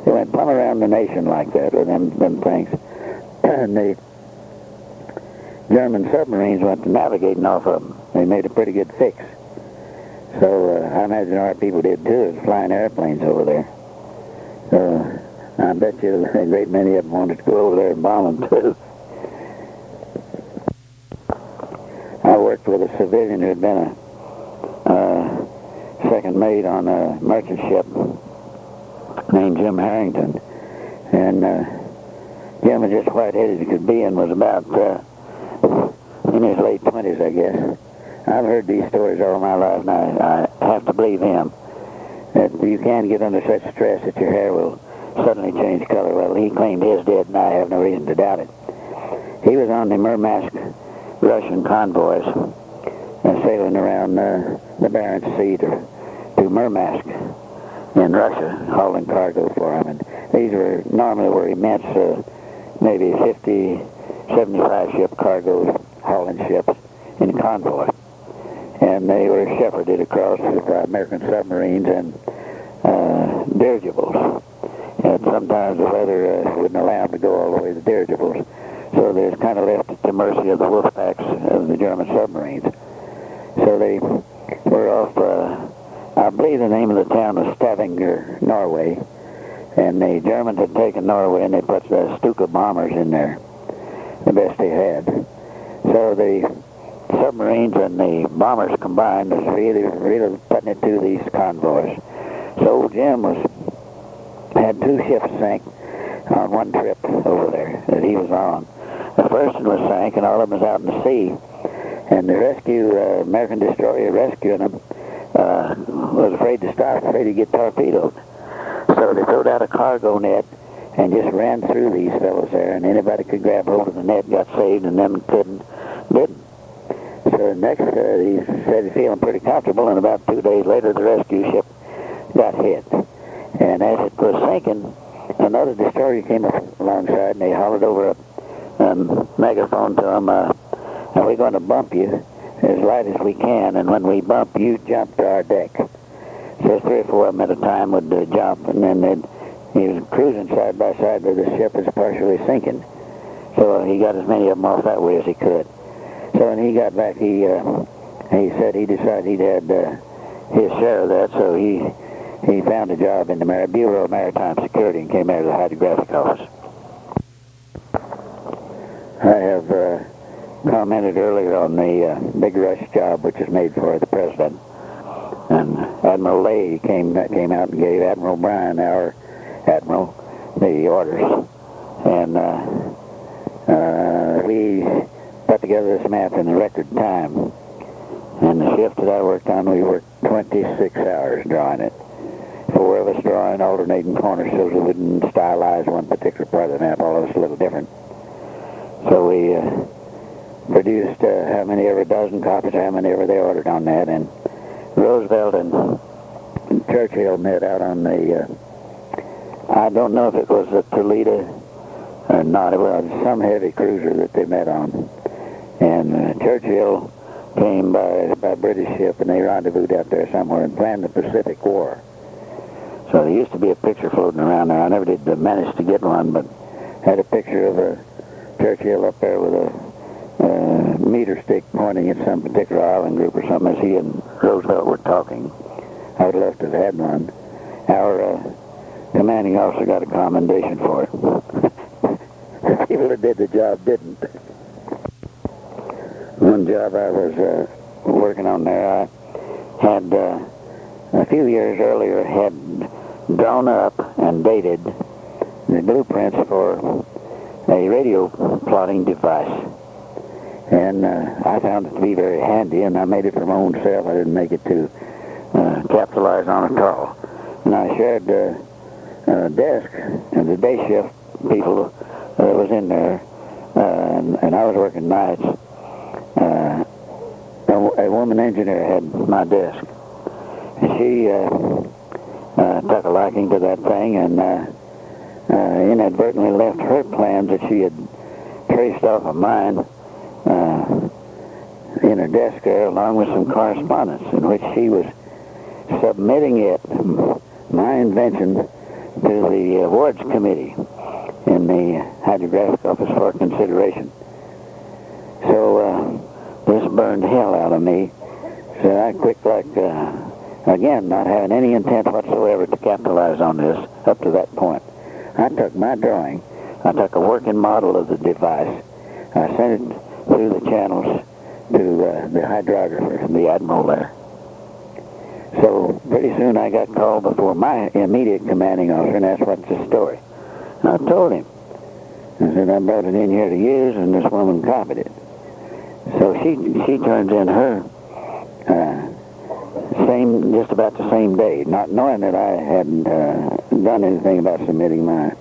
They went plumb around the nation like that with them things. And the German submarines went to navigating off of them. They made a pretty good fix. So I imagine our people did too, is flying airplanes over there. So I bet you a great many of them wanted to go over there and bomb them too. I worked with a civilian who had been a second mate on a merchant ship named Jim Harrington. And Jim was just white-headed as could be and was about in his late 20s, I guess. I've heard these stories all my life, and I have to believe him, that you can get under such stress that your hair will suddenly change color. Well, he claimed his did, and I have no reason to doubt it. He was on the Murmansk Russian convoys sailing around the Barents Sea to Murmansk in Russia, hauling cargo for him. And these normally were immense, maybe 50, 75 ship cargo hauling ships in convoy. And they were shepherded across by American submarines and dirigibles. And sometimes the weather wouldn't allow them to go all the way to the dirigibles. So they was kind of left at the mercy of the wolf packs of the German submarines. So they were off, I believe the name of the town was Stavanger, Norway. And the Germans had taken Norway and they put the Stuka bombers in there, the best they had. So the submarines and the bombers combined was really putting it to these convoys. So Jim had two ships sank on one trip over there that he was on. The first one was sank and all of them was out in the sea. And the American destroyer rescuing them was afraid to stop, afraid to get torpedoed. So they threw out a cargo net and just ran through these fellows there, and anybody could grab hold of the net got saved, and them didn't. So next, he said he's feeling pretty comfortable, and about 2 days later, the rescue ship got hit. And as it was sinking, another destroyer came up alongside, and they hollered over a megaphone to him, we're going to bump you as light as we can, and when we bump, you jump to our deck. So 3 or 4 of them at a time would jump, and then he was cruising side by side where the ship was partially sinking. So he got as many of them off that way as he could. So when he got back, he said he decided he'd had his share of that, so he found a job in the Bureau of Maritime Security and came out of the Hydrographic Office. I have commented earlier on the big rush job which is made for the president. And Admiral Lay came out and gave Admiral Bryan, our admiral, the orders. And we put together this map in a record time. And the shift that I worked on, we worked 26 hours drawing it. 4 of us drawing alternating corners so we wouldn't stylize one particular part of the map, all of us a little different. So we produced how many, every dozen copies, how many ever they ordered on that. And Roosevelt and Churchill met out on the, I don't know if it was the Toledo or not. It was some heavy cruiser that they met on. And Churchill came by British ship, and they rendezvoused out there somewhere and planned the Pacific War. So there used to be a picture floating around there. I never did manage to get one, but had a picture of Churchill up there with a meter stick pointing at some particular island group or something as he and Roosevelt were talking. I would love to have had one. Our commanding officer got a commendation for it. The people that did the job didn't. One job I was working on there, I had a few years earlier had drawn up and dated the blueprints for a radio plotting device. And I found it to be very handy, and I made it for my own self. I didn't make it to capitalize on it at all. And I shared a desk, and the day shift people was in there, and I was working nights. A woman engineer had my desk, and she took a liking to that thing, and inadvertently left her plans that she had traced off of mine in her desk there, along with some correspondence in which she was submitting it, my invention, to the awards committee in the hydrographic office for consideration. So this burned hell out of me. So I quit again, not having any intent whatsoever to capitalize on this up to that point. I took my drawing, I took a working model of the device, I sent it through the channels to the hydrographer, the admiral there. So pretty soon I got called before my immediate commanding officer and asked, what's the story? And I told him. I said, I brought it in here to use, and this woman copied it. So she turns in her just about the same day, not knowing that I hadn't done anything about submitting mine.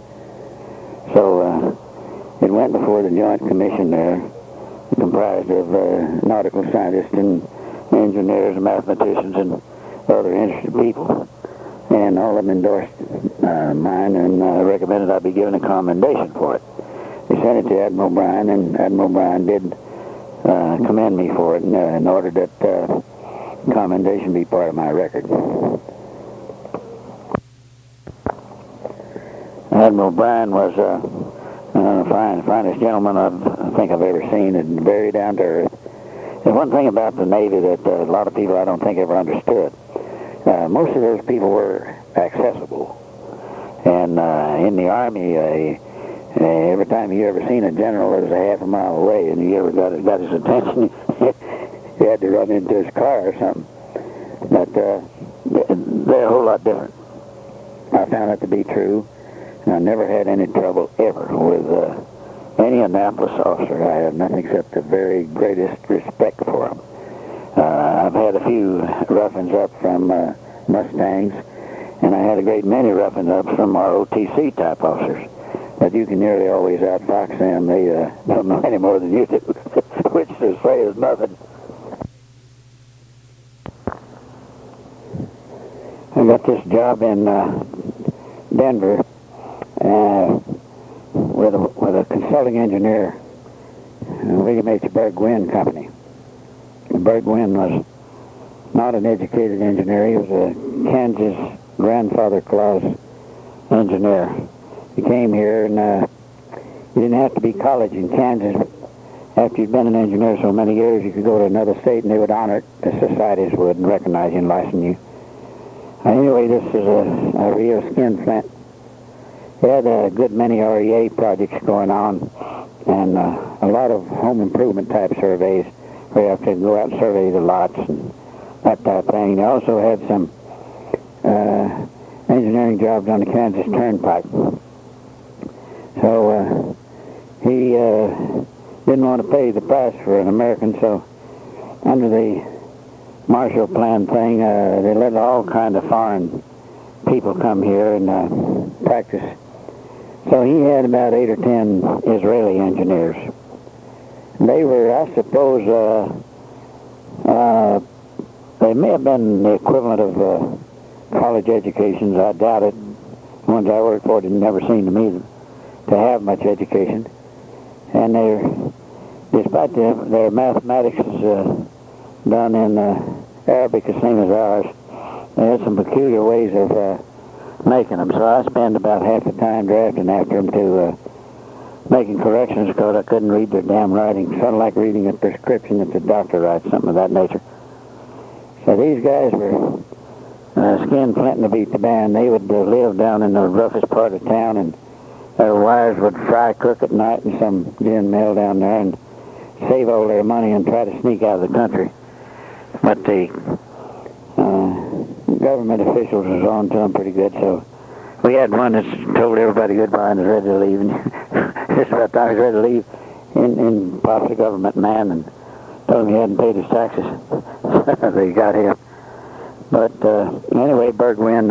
So it went before the Joint Commission there, comprised of nautical scientists and engineers and mathematicians and other interested people. And all of them endorsed mine and recommended I be given a commendation for it. They sent it to Admiral Bryan, and Admiral Bryan did commend me for it in order that commendation be part of my record. Admiral Bryan was the finest gentleman I think I've ever seen, and very down to earth. There's one thing about the Navy that a lot of people I don't think ever understood. Most of those people were accessible. And in the Army, every time you ever seen a general that was a half a mile away and you ever got his attention, you had to run into his car or something. But they're a whole lot different. I found it to be true. And I never had any trouble ever with any Annapolis officer. I have nothing except the very greatest respect for them. I've had a few roughings up from Mustangs, and I had a great many roughing ups from ROTC type officers. But you can nearly always outfox them. They don't know any more than you do, which to say is nothing. I got this job in Denver with a consulting engineer, William H. Bergwin Company. Bergwin was not an educated engineer. He was a Kansas grandfather clause engineer. He came here, and you didn't have to be college in Kansas. After you'd been an engineer so many years, you could go to another state and they would honor it. The societies would and recognize you and license you. Anyway, this is a Variious skin plant. They had a good many REA projects going on, and a lot of home improvement type surveys where you have to go out and survey the lots and that type of thing. They also had some engineering jobs on the Kansas Turnpike. So he didn't want to pay the price for an American, so under the Marshall Plan thing, they let all kind of foreign people come here and practice. So he had about 8 or 10 Israeli engineers. They were, I suppose, they may have been the equivalent of college educations. I doubt it. The ones I worked for didn't never seem to me to have much education. And despite their mathematics done in Arabic, the same as ours, they had some peculiar ways of making them. So I spent about half the time drafting after them to making corrections because I couldn't read their damn writing. Sort of like reading a prescription that the doctor writes, something of that nature. So these guys were skin flinting to beat the band. They would live down in the roughest part of town, and their wives would fry cook at night in some gin mill down there and save all their money and try to sneak out of the country. But the government officials was on to them pretty good, so we had one that told everybody goodbye and was ready to leave. And just about the time he was ready to leave, in pops a government man and told him he hadn't paid his taxes. They got him. But anyway, Bergwin,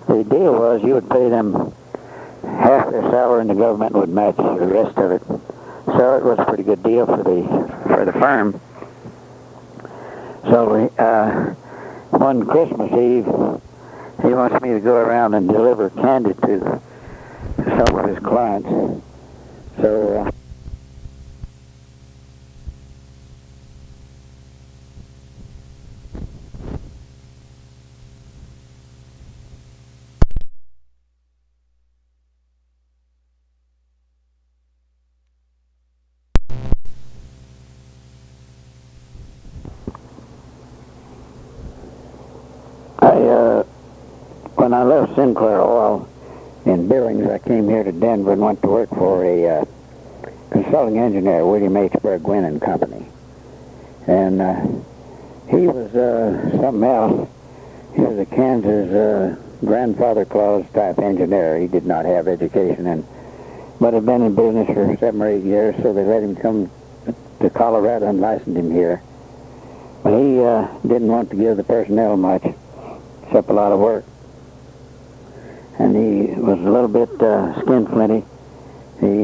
the deal was you would pay them half their salary and the government would match the rest of it. So it was a pretty good deal for the firm. So one Christmas Eve, he wants me to go around and deliver candy to some of his clients. So when I left Sinclair Oil in Billings, I came here to Denver and went to work for a consulting engineer, William H. Bergwin and Company. And he was something else. He was a Kansas grandfather clause type engineer. He did not have education, but had been in business for 7 or 8 years, so they let him come to Colorado and licensed him here. But he didn't want to give the personnel much, except a lot of work. And he was a little bit skinflinty. He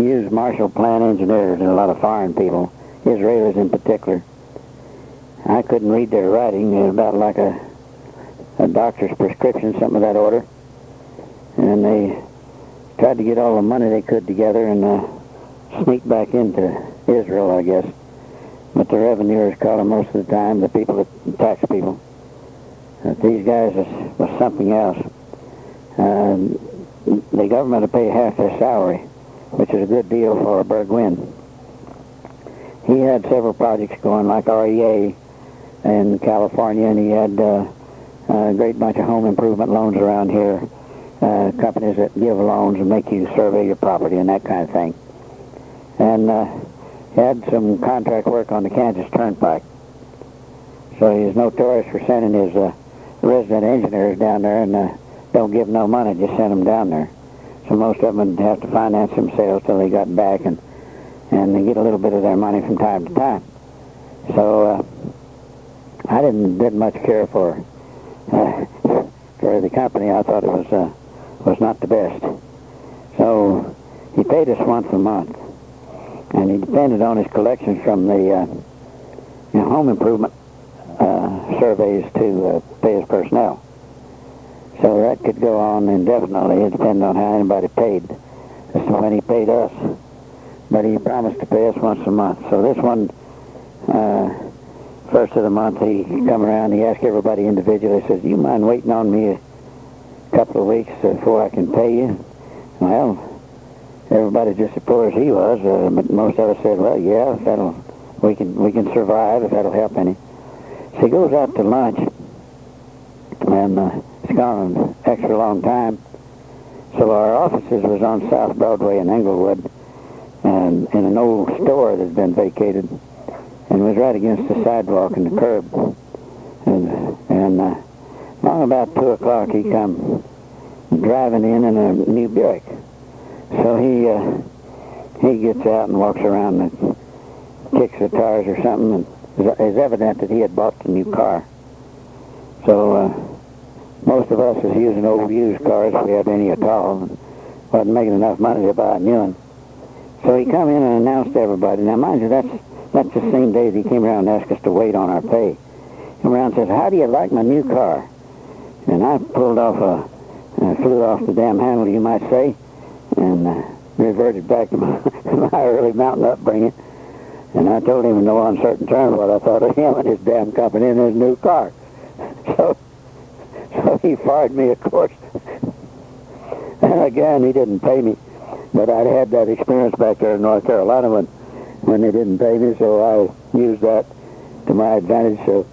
used Marshall Plan engineers and a lot of foreign people, Israelis in particular. I couldn't read their writing. It was about like a doctor's prescription, something of that order. And they tried to get all the money they could together and sneak back into Israel, I guess. But the revenuers caught them most of the time, the people, the tax people. These guys was something else. The government would pay half their salary, which is a good deal for a Bergwin. He had several projects going, like REA in California, and he had a great bunch of home improvement loans around here, companies that give loans and make you survey your property and that kind of thing. And he had some contract work on the Kansas Turnpike. So he was notorious for sending his resident engineers down there and don't give no money, just send them down there. So most of them would have to finance themselves till they got back and they get a little bit of their money from time to time. So I didn't much care for the company. I thought it was not the best. So he paid us once a month, and he depended on his collections from the home improvement surveys to pay his personnel. So that could go on indefinitely. It depended on how anybody paid as to when he paid us. But he promised to pay us once a month. So this one, first of the month, he come around, he asked everybody individually, he says, "Do you mind waiting on me a couple of weeks before I can pay you?" Well, everybody just as poor as he was, but most of us said, "Well, yeah, if we can survive if that'll help any." So he goes out to lunch, and it's gone an extra long time. So our offices was on South Broadway in Englewood, and in an old store that had been vacated, and was right against the sidewalk and the curb. And long about 2 o'clock, he come driving in a new Buick. So he gets out and walks around and kicks the tires or something, and it's evident that he had bought the new car. So most of us was using old used cars if we had any at all, and wasn't making enough money to buy a new one. So he come in and announced to everybody. Now, mind you, that's the same day that he came around and asked us to wait on our pay. He came around and says, "How do you like my new car?" And I flew off the damn handle, you might say, and reverted back to my early mountain upbringing. And I told him in no uncertain terms what I thought of him and his damn company and his new car. So he fired me, of course. And again, he didn't pay me. But I'd had that experience back there in North Carolina when they didn't pay me, so I used that to my advantage. So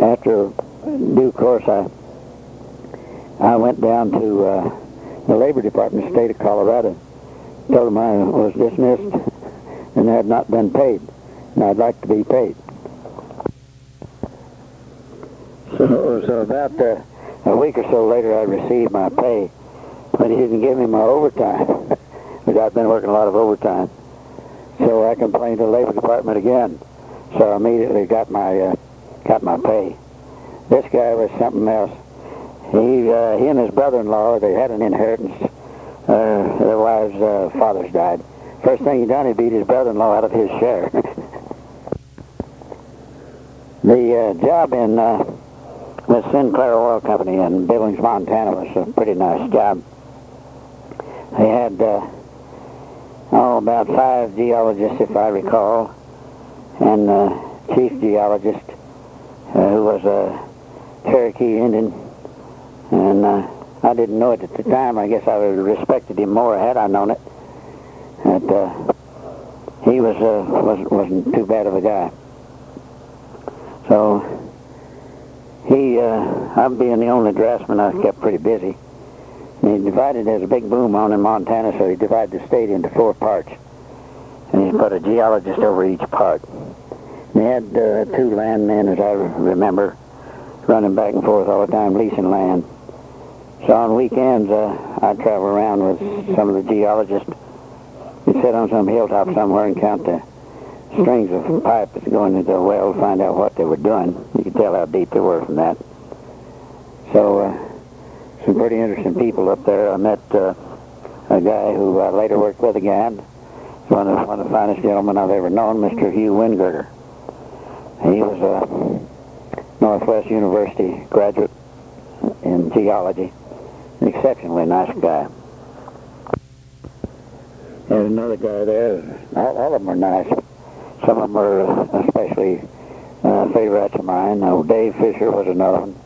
after due course, I went down to the Labor Department of the state of Colorado, told them I was dismissed and had not been paid, and I'd like to be paid. So about a week or so later, I received my pay, but he didn't give me my overtime. But I'd been working a lot of overtime. So I complained to the Labor Department again. So I immediately got my pay. This guy was something else. He and his brother-in-law, they had an inheritance. Their wives' fathers died. First thing he done, he beat his brother-in-law out of his share. The job in with Sinclair Oil Company in Billings, Montana was a pretty nice job. They had about 5 geologists, if I recall, and chief geologist who was a Cherokee Indian, and I didn't know it at the time. I guess I would have respected him more had I known it. But he wasn't too bad of a guy. So I'm being the only draftsman, I kept pretty busy. And he divided, there's a big boom on in Montana, so he divided the state into 4 parts. And he put a geologist over each part. And he had 2 landmen, as I remember, running back and forth all the time, leasing land. So on weekends, I'd travel around with some of the geologists. We'd sit on some hilltop somewhere and count the strings of pipe that's going into the well to find out what they were doing. You could tell how deep they were from that. So some pretty interesting people up there. I met a guy who later worked with again. One of the finest gentlemen I've ever known, Mr. Hugh Wingirter. He was a Northwest University graduate in geology. An exceptionally nice guy. There's another guy there. All of them are nice. Some of them are especially favorites of mine. Dave Fisher was another one.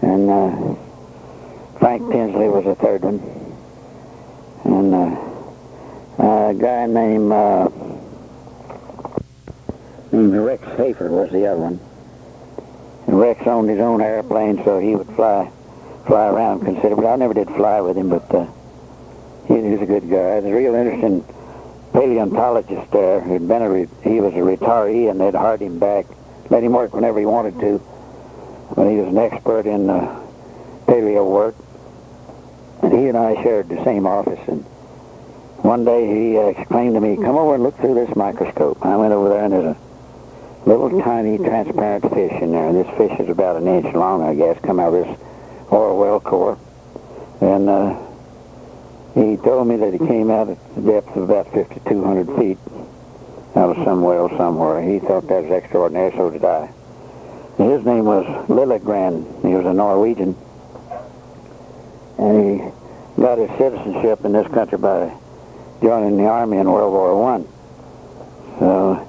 And Frank Tinsley was a third one. And a guy named Rex Hafer was the other one. And Rex owned his own airplane, so he would fly around considerably. I never did fly with him, but he was a good guy. There's a real interesting paleontologist there who'd been he was a retiree, and they'd hired him back, let him work whenever he wanted to. But he was an expert in paleo work, and he and I shared the same office. And one day he exclaimed to me, "Come over and look through this microscope." I went over there, and there's a little tiny transparent fish in there. This fish is about 1 inch long, I guess, come out of this oil well core. And he told me that he came out at the depth of about 5,200 feet out of some well somewhere. He thought that was extraordinary, so did I. And his name was Lillegren. He was a Norwegian. And he got his citizenship in this country by joining the Army in World War I. So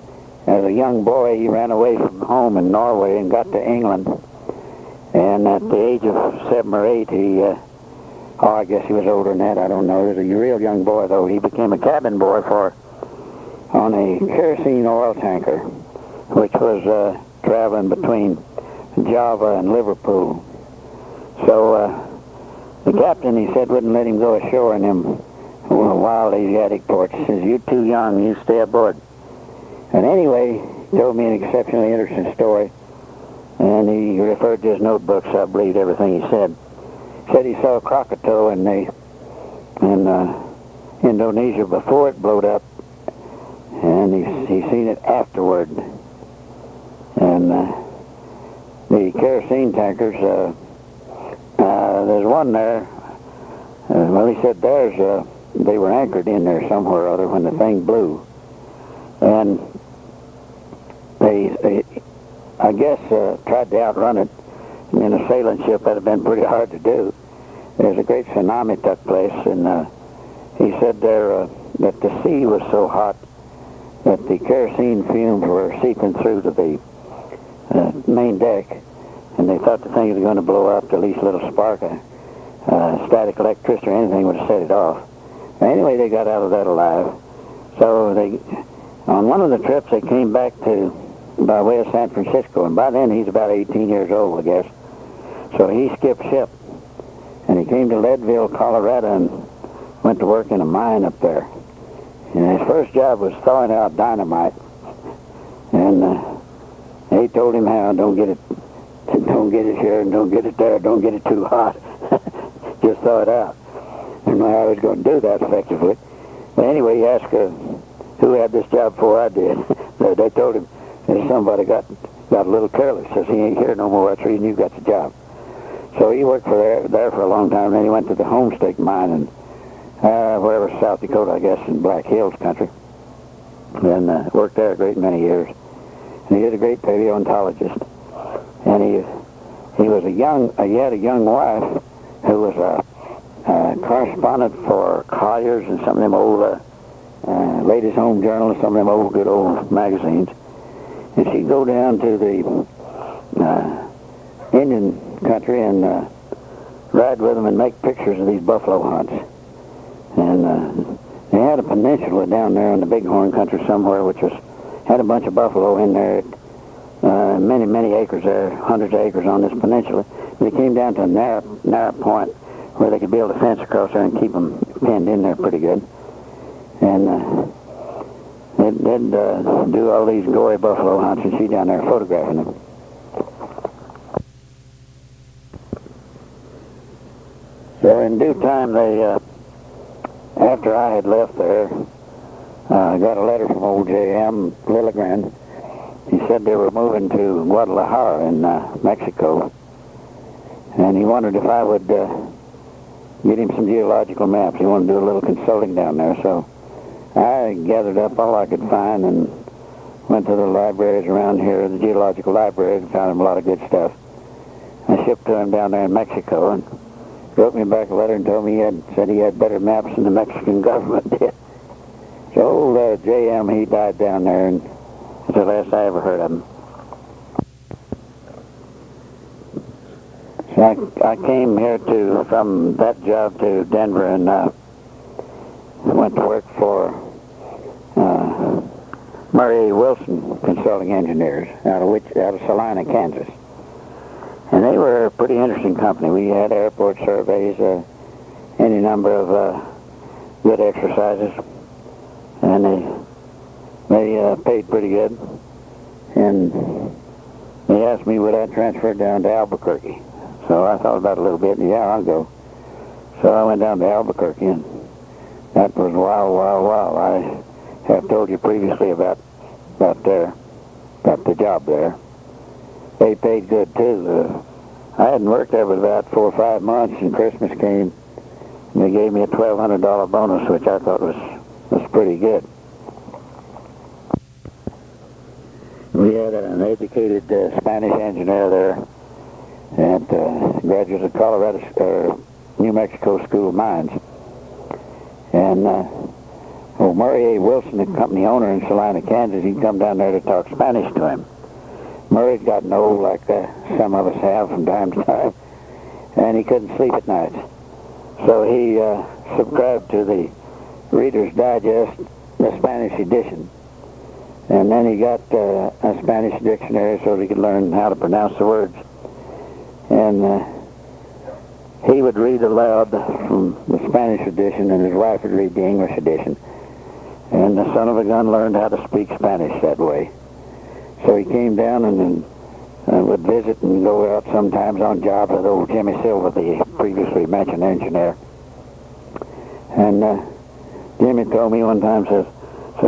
as a young boy, he ran away from home in Norway and got to England. And at the age of 7 or 8, I guess he was older than that, I don't know. He was a real young boy, though. He became a cabin boy on a kerosene oil tanker, which was traveling between Java and Liverpool. So the captain, he said, wouldn't let him go ashore in them wild Asiatic ports. He says, "You're too young, you stay aboard." And anyway, he told me an exceptionally interesting story, and he referred to his notebook, so I believed everything he said. He said he saw a Krakatoa in Indonesia before it blowed up, and he seen it afterward. And the kerosene tankers, there's one there. Well, he said they were anchored in there somewhere or other when the thing blew. And they I guess, tried to outrun it. In a sailing ship, that had been pretty hard to do. There's a great tsunami took place, and he said there that the sea was so hot that the kerosene fumes were seeping through to the main deck, and they thought the thing was going to blow up. The least little spark of static electricity or anything would have set it off. Anyway, they got out of that alive. So on one of the trips, they came back by way of San Francisco, and by then he's about 18 years old, I guess. So he skipped ship, and he came to Leadville, Colorado, and went to work in a mine up there. And his first job was throwing out dynamite. And they told him how, don't get it here, and don't get it there, don't get it too hot. Just throw it out. And I was going to do that effectively. But anyway, he asked who had this job before I did. They told him that somebody got a little careless. Says he ain't here no more. That's the reason you got the job. So he worked there for a long time. Then he went to the Homestake mine in wherever, South Dakota, I guess, in Black Hills country. Then worked there a great many years. And he was a great paleontologist. And he had a young wife who was a correspondent for Collier's and some of them old Ladies' Home Journal and some of them old good old magazines. And she'd go down to the Indian country and ride with them and make pictures of these buffalo hunts. And they had a peninsula down there in the Bighorn country somewhere, which had a bunch of buffalo in there. Many, many acres there, hundreds of acres on this peninsula. They came down to a narrow point where they could build a fence across there and keep them pinned in there pretty good. And they'd do all these gory buffalo hunts, and she down there photographing them. So in due time, they, after I had left there, I got a letter from old J.M. Lilligren. He said they were moving to Guadalajara in Mexico, and he wondered if I would get him some geological maps. He wanted to do a little consulting down there, so I gathered up all I could find and went to the libraries around here, the geological libraries, and found him a lot of good stuff. I shipped to him down there in Mexico and wrote me back a letter and told me said he had better maps than the Mexican government did. So old J.M., he died down there, and that's the last I ever heard of him. So I came here from that job to Denver and went to work for Murray Wilson Consulting Engineers out of Salina, Kansas. And they were a pretty interesting company. We had airport surveys, any number of good exercises, and they paid pretty good. And they asked me would I transfer down to Albuquerque. So I thought about it a little bit, and yeah, I'll go. So I went down to Albuquerque, and that was wow. I have told you previously about the job there. They paid good too. I hadn't worked there but about 4 or 5 months, and Christmas came, and they gave me a $1,200 bonus, which I thought was pretty good. We had an educated Spanish engineer there at graduate of Colorado, New Mexico School of Mines. And Murray A. Wilson, the company owner in Salina, Kansas, he'd come down there to talk Spanish to him. Murray's gotten old like some of us have from time to time, and he couldn't sleep at night. So he subscribed to the Reader's Digest, the Spanish edition. And then he got a Spanish dictionary so he could learn how to pronounce the words. And he would read aloud from the Spanish edition, and his wife would read the English edition. And the son of a gun learned how to speak Spanish that way. So he came down and would visit and go out sometimes on jobs with old Jimmy Silva, the previously mentioned engineer. And Jimmy told me one time, says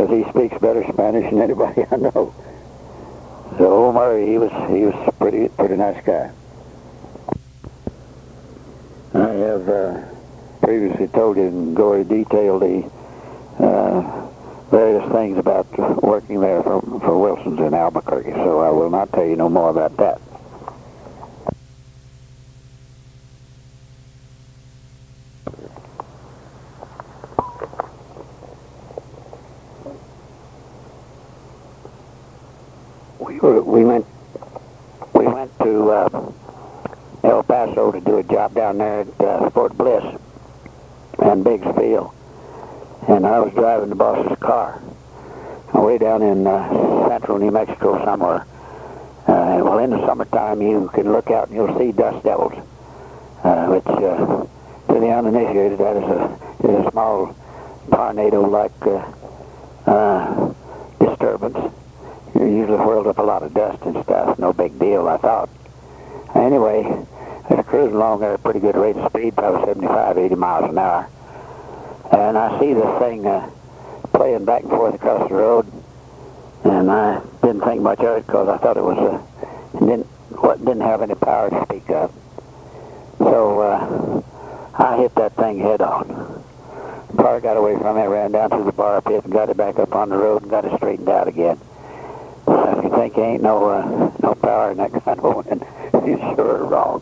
he speaks better Spanish than anybody I know. So old Murray, he was pretty nice guy. I have previously told you in gory detail the various things about working there for Wilson's in Albuquerque, so I will not tell you no more about that. We went to El Paso to do a job down there at Fort Bliss and Biggs Field, and I was driving the boss's car way down in central New Mexico somewhere. Well, in the summertime you can look out and you'll see dust devils, which to the uninitiated that is a small tornado-like disturbance. It usually whirls up a lot of dust and stuff. No big deal, I thought. Anyway, I was cruising along at a pretty good rate of speed, probably 75, 80 miles an hour. And I see this thing swaying back and forth across the road, and I didn't think much of it because I thought it was didn't have any power to speak of. So I hit that thing head on. The car got away from me, ran down to the bar pit and got it back up on the road and got it straightened out again. So if you think ain't no power in that kind of wind, you're sure wrong.